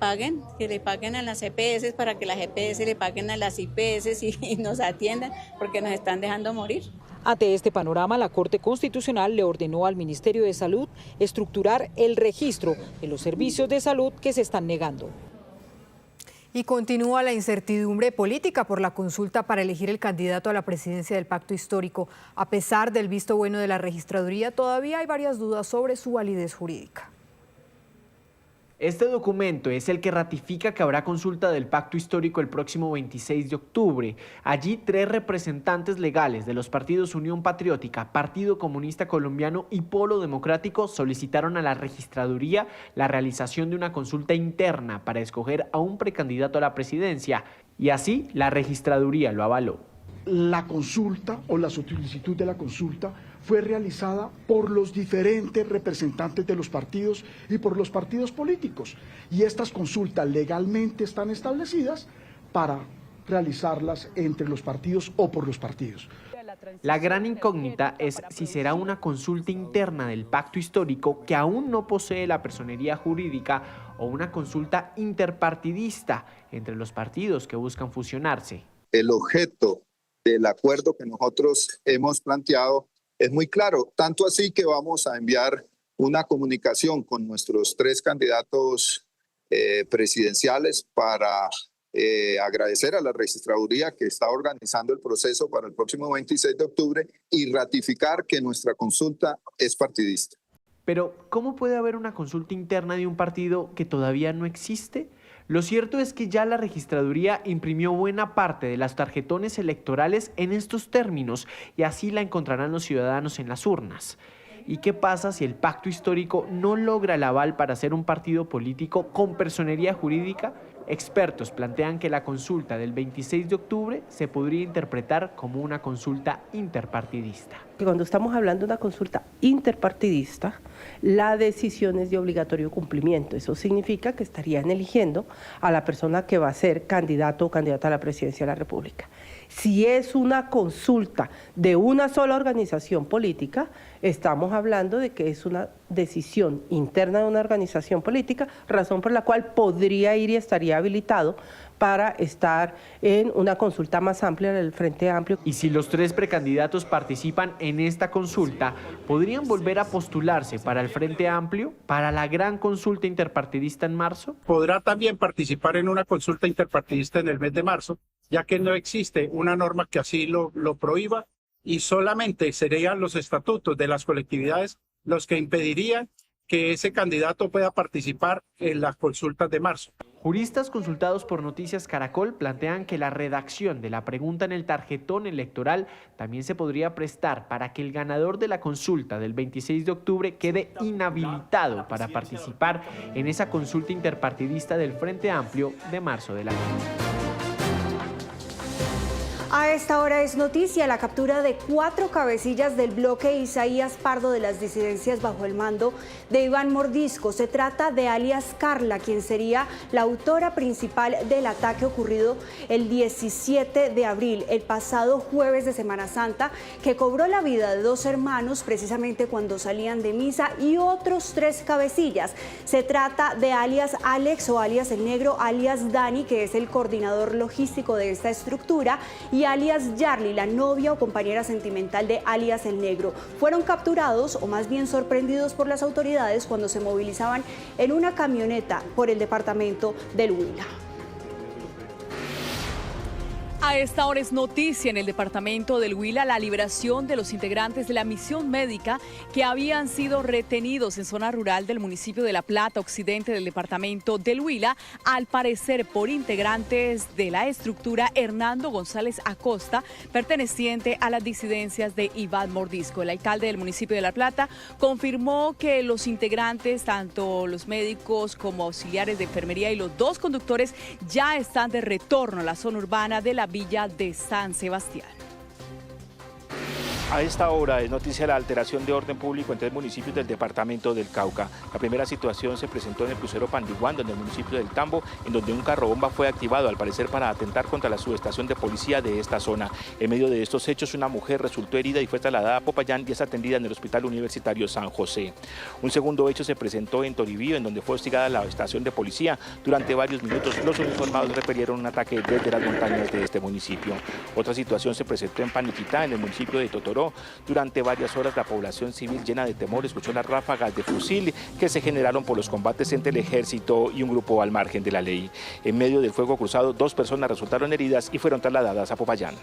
paguen a las EPS para que las EPS le paguen a las IPS y nos atiendan, porque nos están dejando morir. Ante este panorama, la Corte Constitucional le ordenó al Ministerio de Salud estructurar el registro de los servicios de salud que se están negando. Y continúa la incertidumbre política por la consulta para elegir el candidato a la presidencia del Pacto Histórico. A pesar del visto bueno de la registraduría, todavía hay varias dudas sobre su validez jurídica. Este documento es el que ratifica que habrá consulta del Pacto Histórico el próximo 26 de octubre. Allí 3 representantes legales de los partidos Unión Patriótica, Partido Comunista Colombiano y Polo Democrático solicitaron a la registraduría la realización de una consulta interna para escoger a un precandidato a la presidencia, y así la registraduría lo avaló. La consulta o la solicitud de la consulta fue realizada por los diferentes representantes de los partidos y por los partidos políticos. Y estas consultas legalmente están establecidas para realizarlas entre los partidos o por los partidos. La gran incógnita es si será una consulta interna del Pacto Histórico que aún no posee la personería jurídica o una consulta interpartidista entre los partidos que buscan fusionarse. El objeto del acuerdo que nosotros hemos planteado es muy claro, tanto así que vamos a enviar una comunicación con nuestros 3 candidatos presidenciales para agradecer a la registraduría que está organizando el proceso para el próximo 26 de octubre y ratificar que nuestra consulta es partidista. Pero, ¿cómo puede haber una consulta interna de un partido que todavía no existe? Lo cierto es que ya la registraduría imprimió buena parte de las tarjetones electorales en estos términos y así la encontrarán los ciudadanos en las urnas. ¿Y qué pasa si el Pacto Histórico no logra el aval para ser un partido político con personería jurídica? Expertos plantean que la consulta del 26 de octubre se podría interpretar como una consulta interpartidista. Cuando estamos hablando de una consulta interpartidista, la decisión es de obligatorio cumplimiento. Eso significa que estarían eligiendo a la persona que va a ser candidato o candidata a la presidencia de la República. Si es una consulta de una sola organización política, estamos hablando de que es una decisión interna de una organización política, razón por la cual podría ir y estaría habilitado para estar en una consulta más amplia del Frente Amplio. Y si los 3 precandidatos participan en esta consulta, ¿podrían volver a postularse para el Frente Amplio, para la gran consulta interpartidista en marzo? Podrá también participar en una consulta interpartidista en el mes de marzo, ya que no existe una norma que así lo prohíba y solamente serían los estatutos de las colectividades los que impedirían que ese candidato pueda participar en las consultas de marzo. Juristas consultados por Noticias Caracol plantean que la redacción de la pregunta en el tarjetón electoral también se podría prestar para que el ganador de la consulta del 26 de octubre quede inhabilitado para participar en esa consulta interpartidista del Frente Amplio de marzo del año. A esta hora es noticia la captura de 4 cabecillas del bloque Isaías Pardo de las disidencias bajo el mando de Iván Mordisco. Se trata de alias Carla, quien sería la autora principal del ataque ocurrido el 17 de abril, el pasado jueves de Semana Santa, que cobró la vida de 2 hermanos precisamente cuando salían de misa y otros 3 cabecillas. Se trata de alias Alex o alias El Negro, alias Dani, que es el coordinador logístico de esta estructura, y alias Yarly, la novia o compañera sentimental de alias El Negro. Fueron capturados o más bien sorprendidos por las autoridades cuando se movilizaban en una camioneta por el departamento del Huila. A esta hora es noticia en el departamento del Huila la liberación de los integrantes de la misión médica que habían sido retenidos en zona rural del municipio de La Plata, occidente del departamento del Huila, al parecer por integrantes de la estructura Hernando González Acosta, perteneciente a las disidencias de Iván Mordisco. El alcalde del municipio de La Plata confirmó que los integrantes, tanto los médicos como auxiliares de enfermería y los dos conductores, ya están de retorno a la zona urbana de la Villa de San Sebastián. A esta hora es noticia la alteración de orden público en 3 municipios del departamento del Cauca. La primera situación se presentó en el crucero Pandiguando, en el municipio del Tambo, en donde un carro bomba fue activado, al parecer para atentar contra la subestación de policía de esta zona. En medio de estos hechos, una mujer resultó herida y fue trasladada a Popayán y es atendida en el Hospital Universitario San José. Un segundo hecho se presentó en Toribío, en donde fue hostigada la estación de policía. Durante varios minutos, los uniformados repelieron un ataque desde las montañas de este municipio. Otra situación se presentó en Paniquitá, en el municipio de Totoró. Durante varias horas la población civil, llena de temor, escuchó las ráfagas de fusil que se generaron por los combates entre el ejército y un grupo al margen de la ley. En medio del fuego cruzado, 2 personas resultaron heridas y fueron trasladadas a Popayán.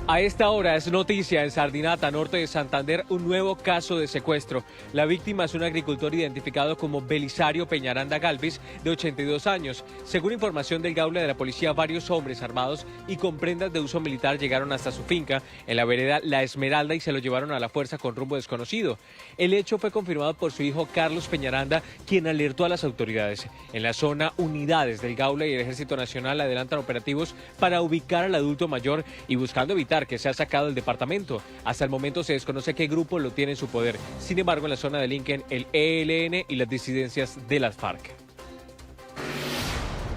A esta hora es noticia en Sardinata, norte de Santander, un nuevo caso de secuestro. La víctima es un agricultor identificado como Belisario Peñaranda Galvis, de 82 años. Según información del Gaula de la policía, varios hombres armados y con prendas de uso militar llegaron hasta su finca en la vereda La Esmeralda y se lo llevaron a la fuerza con rumbo desconocido. El hecho fue confirmado por su hijo Carlos Peñaranda, quien alertó a las autoridades. En la zona, unidades del Gaula y el Ejército Nacional adelantan operativos para ubicar al adulto mayor y buscando evitar que sea sacado del departamento. Hasta el momento se desconoce qué grupo lo tiene en su poder. Sin embargo, en la zona delinquen el ELN y las disidencias de las FARC.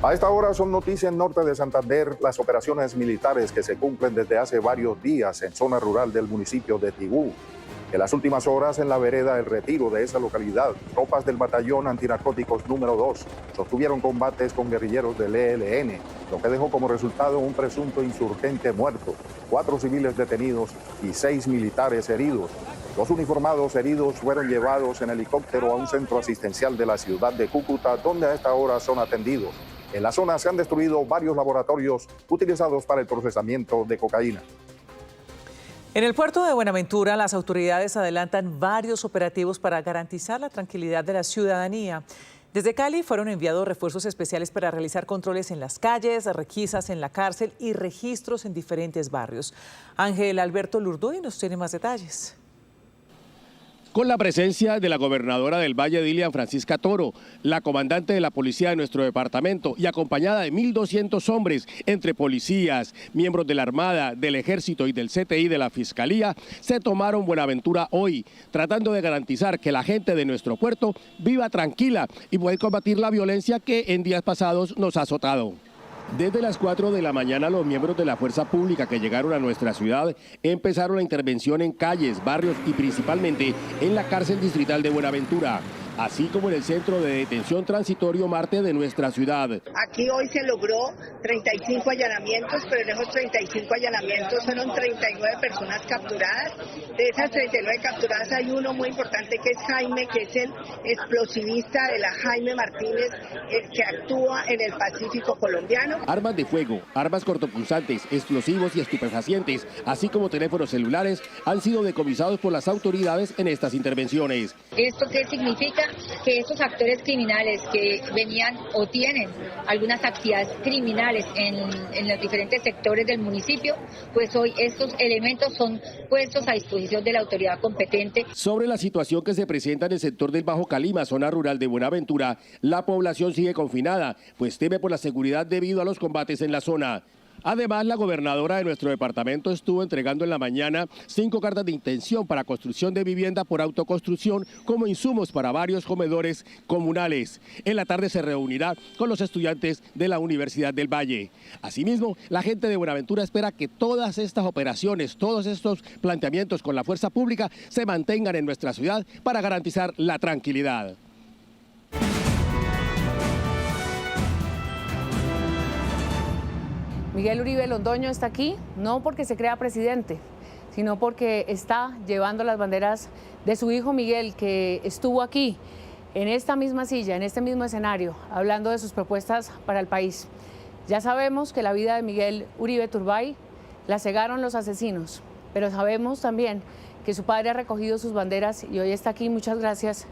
A esta hora son noticia en norte de Santander las operaciones militares que se cumplen desde hace varios días en zona rural del municipio de Tibú. En las últimas horas, en la vereda El Retiro de esa localidad, tropas del batallón antinarcóticos número 2 sostuvieron combates con guerrilleros del ELN, lo que dejó como resultado un presunto insurgente muerto, 4 civiles detenidos y 6 militares heridos. Los uniformados heridos fueron llevados en helicóptero a un centro asistencial de la ciudad de Cúcuta, donde a esta hora son atendidos. En la zona se han destruido varios laboratorios utilizados para el procesamiento de cocaína. En el puerto de Buenaventura, las autoridades adelantan varios operativos para garantizar la tranquilidad de la ciudadanía. Desde Cali fueron enviados refuerzos especiales para realizar controles en las calles, requisas en la cárcel y registros en diferentes barrios. Ángel Alberto Lurdoy nos tiene más detalles. Con la presencia de la gobernadora del Valle, Dilian Francisca Toro, la comandante de la policía de nuestro departamento y acompañada de 1.200 hombres, entre policías, miembros de la Armada, del Ejército y del CTI de la Fiscalía, se tomaron Buenaventura hoy, tratando de garantizar que la gente de nuestro puerto viva tranquila y pueda combatir la violencia que en días pasados nos ha azotado. Desde las 4 de la mañana, los miembros de la fuerza pública que llegaron a nuestra ciudad empezaron la intervención en calles, barrios y principalmente en la cárcel distrital de Buenaventura, así como en el centro de detención transitorio Marte de nuestra ciudad. Aquí hoy se logró 35 allanamientos, pero en esos 35 allanamientos fueron 39 personas capturadas. De esas 39 capturadas hay uno muy importante que es Jaime, que es el explosionista de la Jaime Martínez, que actúa en el Pacífico colombiano. Armas de fuego, armas cortopunzantes, explosivos y estupefacientes, así como teléfonos celulares, han sido decomisados por las autoridades en estas intervenciones. ¿Esto qué significa? Que estos actores criminales que venían o tienen algunas actividades criminales en los diferentes sectores del municipio, pues hoy estos elementos son puestos a disposición de la autoridad competente. Sobre la situación que se presenta en el sector del Bajo Calima, zona rural de Buenaventura, la población sigue confinada, pues teme por la seguridad debido a los combates en la zona. Además, la gobernadora de nuestro departamento estuvo entregando en la mañana 5 cartas de intención para construcción de vivienda por autoconstrucción como insumos para varios comedores comunales. En la tarde se reunirá con los estudiantes de la Universidad del Valle. Asimismo, la gente de Buenaventura espera que todas estas operaciones, todos estos planteamientos con la fuerza pública se mantengan en nuestra ciudad para garantizar la tranquilidad. Miguel Uribe Londoño está aquí, no porque se crea presidente, sino porque está llevando las banderas de su hijo Miguel, que estuvo aquí, en esta misma silla, en este mismo escenario, hablando de sus propuestas para el país. Ya sabemos que la vida de Miguel Uribe Turbay la cegaron los asesinos, pero sabemos también que su padre ha recogido sus banderas y hoy está aquí. Muchas gracias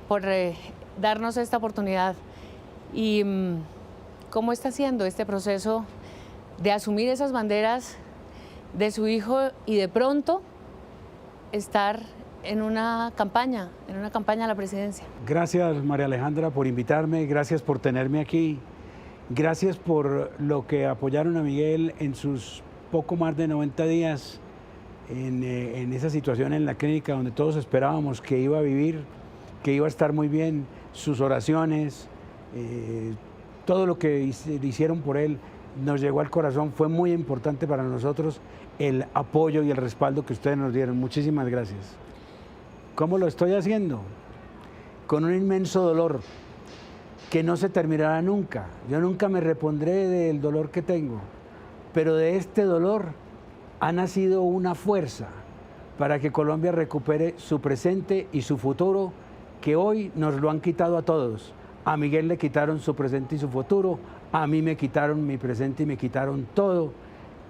por darnos esta oportunidad. ¿Y cómo está siendo este proceso de asumir esas banderas de su hijo y de pronto estar en una campaña a la presidencia? Gracias, María Alejandra, por invitarme, gracias por tenerme aquí, gracias por lo que apoyaron a Miguel en sus poco más de 90 días en esa situación en la clínica donde todos esperábamos que iba a vivir, que iba a estar muy bien, sus oraciones, todo lo que hicieron por él nos llegó al corazón. Fue muy importante para nosotros el apoyo y el respaldo que ustedes nos dieron. Muchísimas gracias. ¿Cómo lo estoy haciendo? Con un inmenso dolor que no se terminará nunca. Yo nunca me repondré del dolor que tengo, pero de este dolor ha nacido una fuerza para que Colombia recupere su presente y su futuro, que hoy nos lo han quitado a todos. A Miguel le quitaron su presente y su futuro, a mí me quitaron mi presente y me quitaron todo.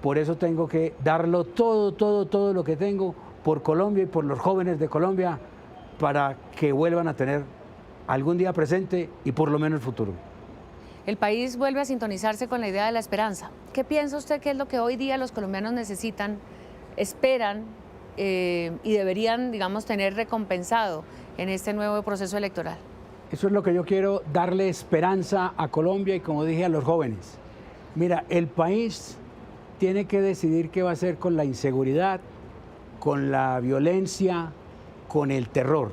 Por eso tengo que darlo todo lo que tengo por Colombia y por los jóvenes de Colombia para que vuelvan a tener algún día presente y por lo menos futuro. El país vuelve a sintonizarse con la idea de la esperanza. ¿Qué piensa usted que es lo que hoy día los colombianos necesitan, esperan y deberían, digamos, tener recompensado en este nuevo proceso electoral? Eso es lo que yo quiero, darle esperanza a Colombia y, como dije, a los jóvenes. Mira, el país tiene que decidir qué va a hacer con la inseguridad, con la violencia, con el terror.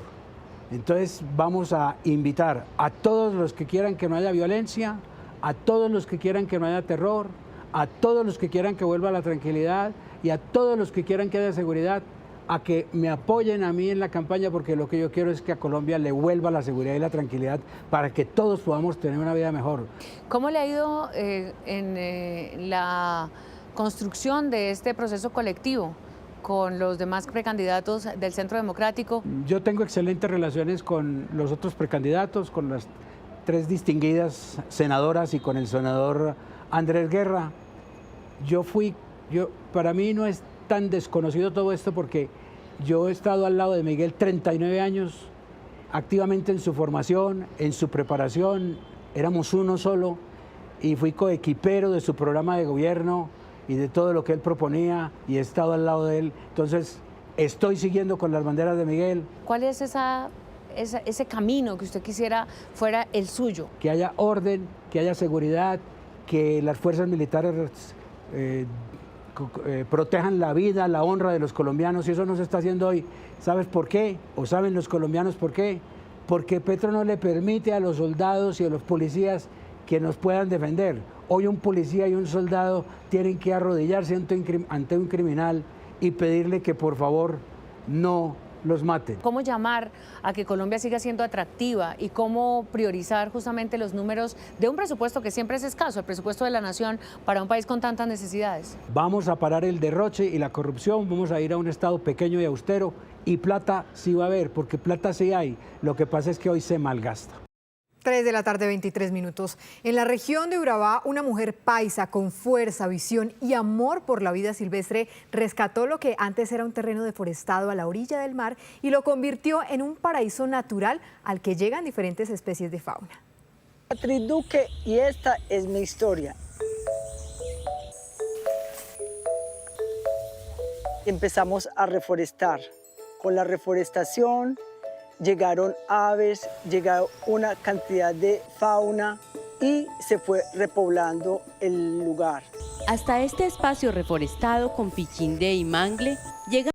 Entonces vamos a invitar a todos los que quieran que no haya violencia, a todos los que quieran que no haya terror, a todos los que quieran que vuelva la tranquilidad y a todos los que quieran que haya seguridad, a que me apoyen a mí en la campaña, porque lo que yo quiero es que a Colombia le vuelva la seguridad y la tranquilidad para que todos podamos tener una vida mejor. ¿Cómo le ha ido en la construcción de este proceso colectivo con los demás precandidatos del Centro Democrático? Yo tengo excelentes relaciones con los otros precandidatos, con las 3 distinguidas senadoras y con el senador Andrés Guerra. Para mí no es tan desconocido todo esto porque yo he estado al lado de Miguel 39 años, activamente en su formación, en su preparación, éramos uno solo y fui coequipero de su programa de gobierno y de todo lo que él proponía y he estado al lado de él. Entonces, estoy siguiendo con las banderas de Miguel. ¿Cuál es ese camino que usted quisiera fuera el suyo? Que haya orden, que haya seguridad, que las fuerzas militares protejan la vida, la honra de los colombianos, y eso no se está haciendo hoy. ¿Sabes por qué? ¿O saben los colombianos por qué? Porque Petro no le permite a los soldados y a los policías que nos puedan defender. Hoy un policía y un soldado tienen que arrodillarse ante un criminal y pedirle que por favor no los maten. ¿Cómo llamar a que Colombia siga siendo atractiva y cómo priorizar justamente los números de un presupuesto que siempre es escaso, el presupuesto de la nación para un país con tantas necesidades? Vamos a parar el derroche y la corrupción, vamos a ir a un Estado pequeño y austero, y plata sí va a haber, porque plata sí hay. Lo que pasa es que hoy se malgasta. 3 de la tarde, 23 minutos. En la región de Urabá, una mujer paisa con fuerza, visión y amor por la vida silvestre rescató lo que antes era un terreno deforestado a la orilla del mar y lo convirtió en un paraíso natural al que llegan diferentes especies de fauna. Beatriz Duque, y esta es mi historia. Empezamos a reforestar. Con la reforestación llegaron aves, llegaron una cantidad de fauna y se fue repoblando el lugar. Hasta este espacio reforestado con pichindé y mangle llegan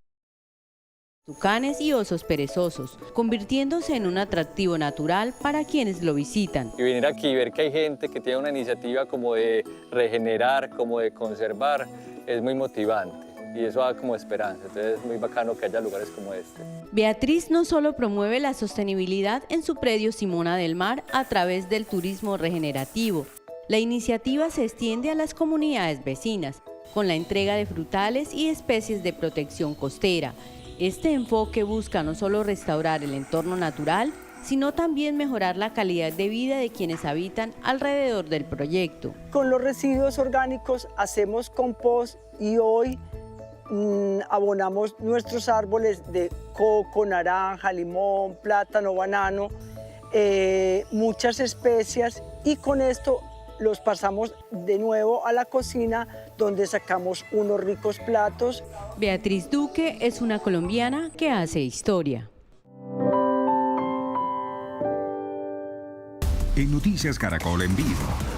tucanes y osos perezosos, convirtiéndose en un atractivo natural para quienes lo visitan. Y venir aquí y ver que hay gente que tiene una iniciativa como de regenerar, como de conservar, es muy motivante. Y eso da como esperanza, entonces es muy bacano que haya lugares como este. Beatriz no solo promueve la sostenibilidad en su predio Simona del Mar a través del turismo regenerativo. La iniciativa se extiende a las comunidades vecinas, con la entrega de frutales y especies de protección costera. Este enfoque busca no solo restaurar el entorno natural, sino también mejorar la calidad de vida de quienes habitan alrededor del proyecto. Con los residuos orgánicos hacemos compost y hoy abonamos nuestros árboles de coco, naranja, limón, plátano, banano, muchas especias, y con esto los pasamos de nuevo a la cocina, donde sacamos unos ricos platos. Beatriz Duque es una colombiana que hace historia. En Noticias Caracol en vivo,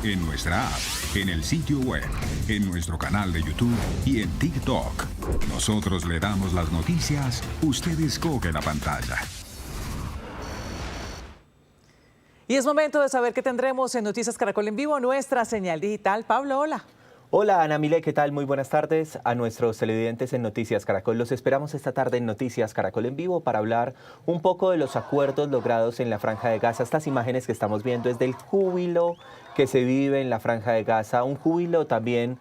en nuestra app, en el sitio web, en nuestro canal de YouTube y en TikTok. Nosotros le damos las noticias, usted escoge la pantalla. Y es momento de saber qué tendremos en Noticias Caracol en vivo, nuestra señal digital. Pablo, hola. Hola Ana Milé, ¿qué tal? Muy buenas tardes a nuestros televidentes en Noticias Caracol. Los esperamos esta tarde en Noticias Caracol en vivo para hablar un poco de los acuerdos logrados en la Franja de Gaza. Estas imágenes que estamos viendo es del júbilo que se vive en la Franja de Gaza, un júbilo también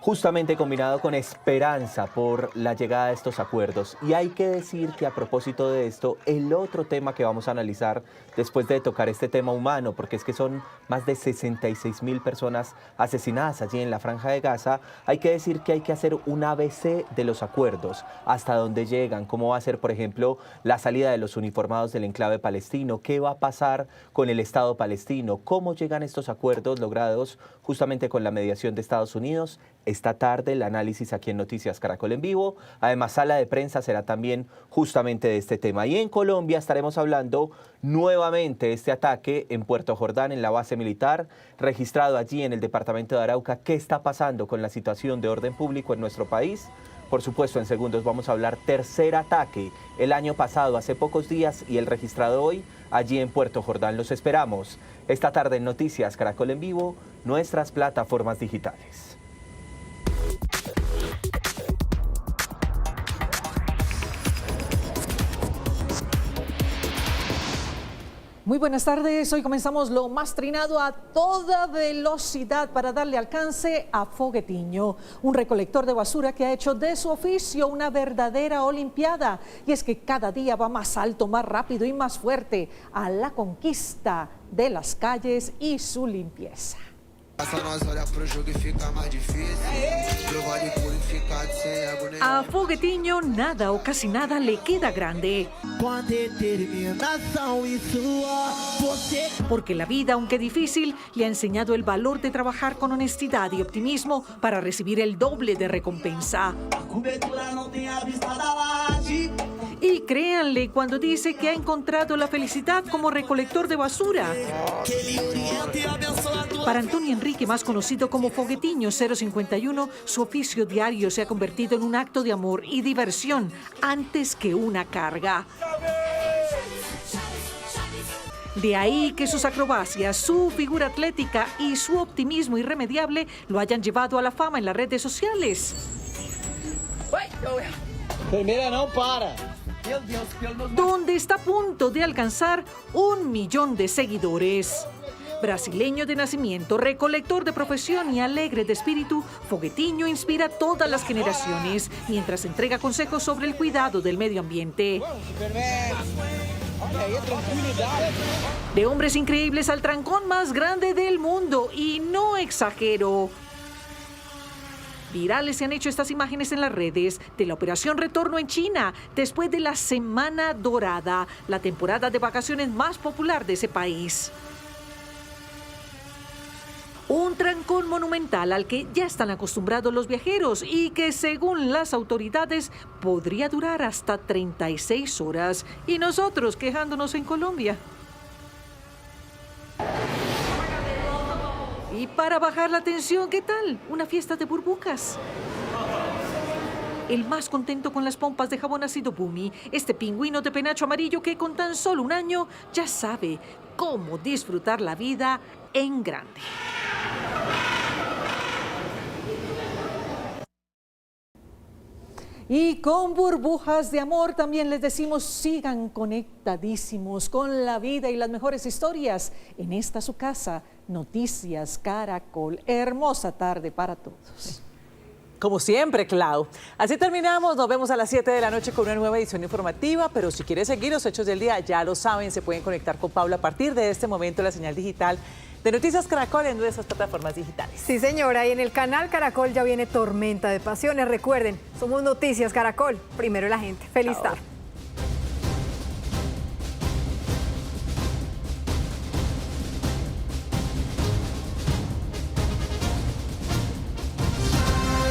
justamente combinado con esperanza por la llegada de estos acuerdos. Y hay que decir que a propósito de esto, el otro tema que vamos a analizar después de tocar este tema humano, porque es que son más de 66.000 personas asesinadas allí en la Franja de Gaza, hay que decir que hay que hacer un ABC de los acuerdos, hasta dónde llegan, cómo va a ser, por ejemplo, la salida de los uniformados del enclave palestino, qué va a pasar con el Estado palestino, cómo llegan estos acuerdos logrados justamente con la mediación de Estados Unidos. Esta tarde el análisis aquí en Noticias Caracol en vivo. Además, sala de prensa será también justamente de este tema. Y en Colombia estaremos hablando nuevamente de este ataque en Puerto Jordán, en la base militar, registrado allí en el departamento de Arauca. ¿Qué está pasando con la situación de orden público en nuestro país? Por supuesto, en segundos vamos a hablar tercer ataque el año pasado, hace pocos días, y el registrado hoy allí en Puerto Jordán. Los esperamos esta tarde en Noticias Caracol en vivo, nuestras plataformas digitales. Muy buenas tardes, hoy comenzamos lo más trinado a toda velocidad para darle alcance a Foguetiño, un recolector de basura que ha hecho de su oficio una verdadera olimpiada. Y es que cada día va más alto, más rápido y más fuerte a la conquista de las calles y su limpieza. A Foguetiño nada o casi nada le queda grande. Porque la vida, aunque difícil, le ha enseñado el valor de trabajar con honestidad y optimismo para recibir el doble de recompensa. Y créanle cuando dice que ha encontrado la felicidad como recolector de basura. Para Antonio Enrique, más conocido como Foguetiño 051, su oficio diario se ha convertido en un acto de amor y diversión antes que una carga. De ahí que sus acrobacias, su figura atlética y su optimismo irremediable lo hayan llevado a la fama en las redes sociales. Mira, no para. Donde está a punto de alcanzar 1 millón de seguidores. Brasileño de nacimiento, recolector de profesión y alegre de espíritu, Foguetiño inspira a todas las generaciones mientras entrega consejos sobre el cuidado del medio ambiente. De hombres increíbles al trancón más grande del mundo, y no exagero. Virales se han hecho estas imágenes en las redes de la Operación Retorno en China, después de la Semana Dorada, la temporada de vacaciones más popular de ese país. Un trancón monumental al que ya están acostumbrados los viajeros y que, según las autoridades, podría durar hasta 36 horas. Y nosotros quejándonos en Colombia. Y para bajar la tensión, ¿qué tal? Una fiesta de burbujas. El más contento con las pompas de jabón ha sido Bumi, este pingüino de penacho amarillo que con tan solo 1 año ya sabe cómo disfrutar la vida en grande. Y con burbujas de amor también les decimos sigan conectadísimos con la vida y las mejores historias en esta su casa, Noticias Caracol. Hermosa tarde para todos. Como siempre, Clau. Así terminamos. Nos vemos a las 7 de la noche con una nueva edición informativa. Pero si quieres seguir los hechos del día, ya lo saben, se pueden conectar con Paula a partir de este momento en la señal digital de Noticias Caracol en nuestras plataformas digitales. Sí, señora. Y en el canal Caracol ya viene Tormenta de Pasiones. Recuerden, somos Noticias Caracol. Primero la gente. Feliz tarde.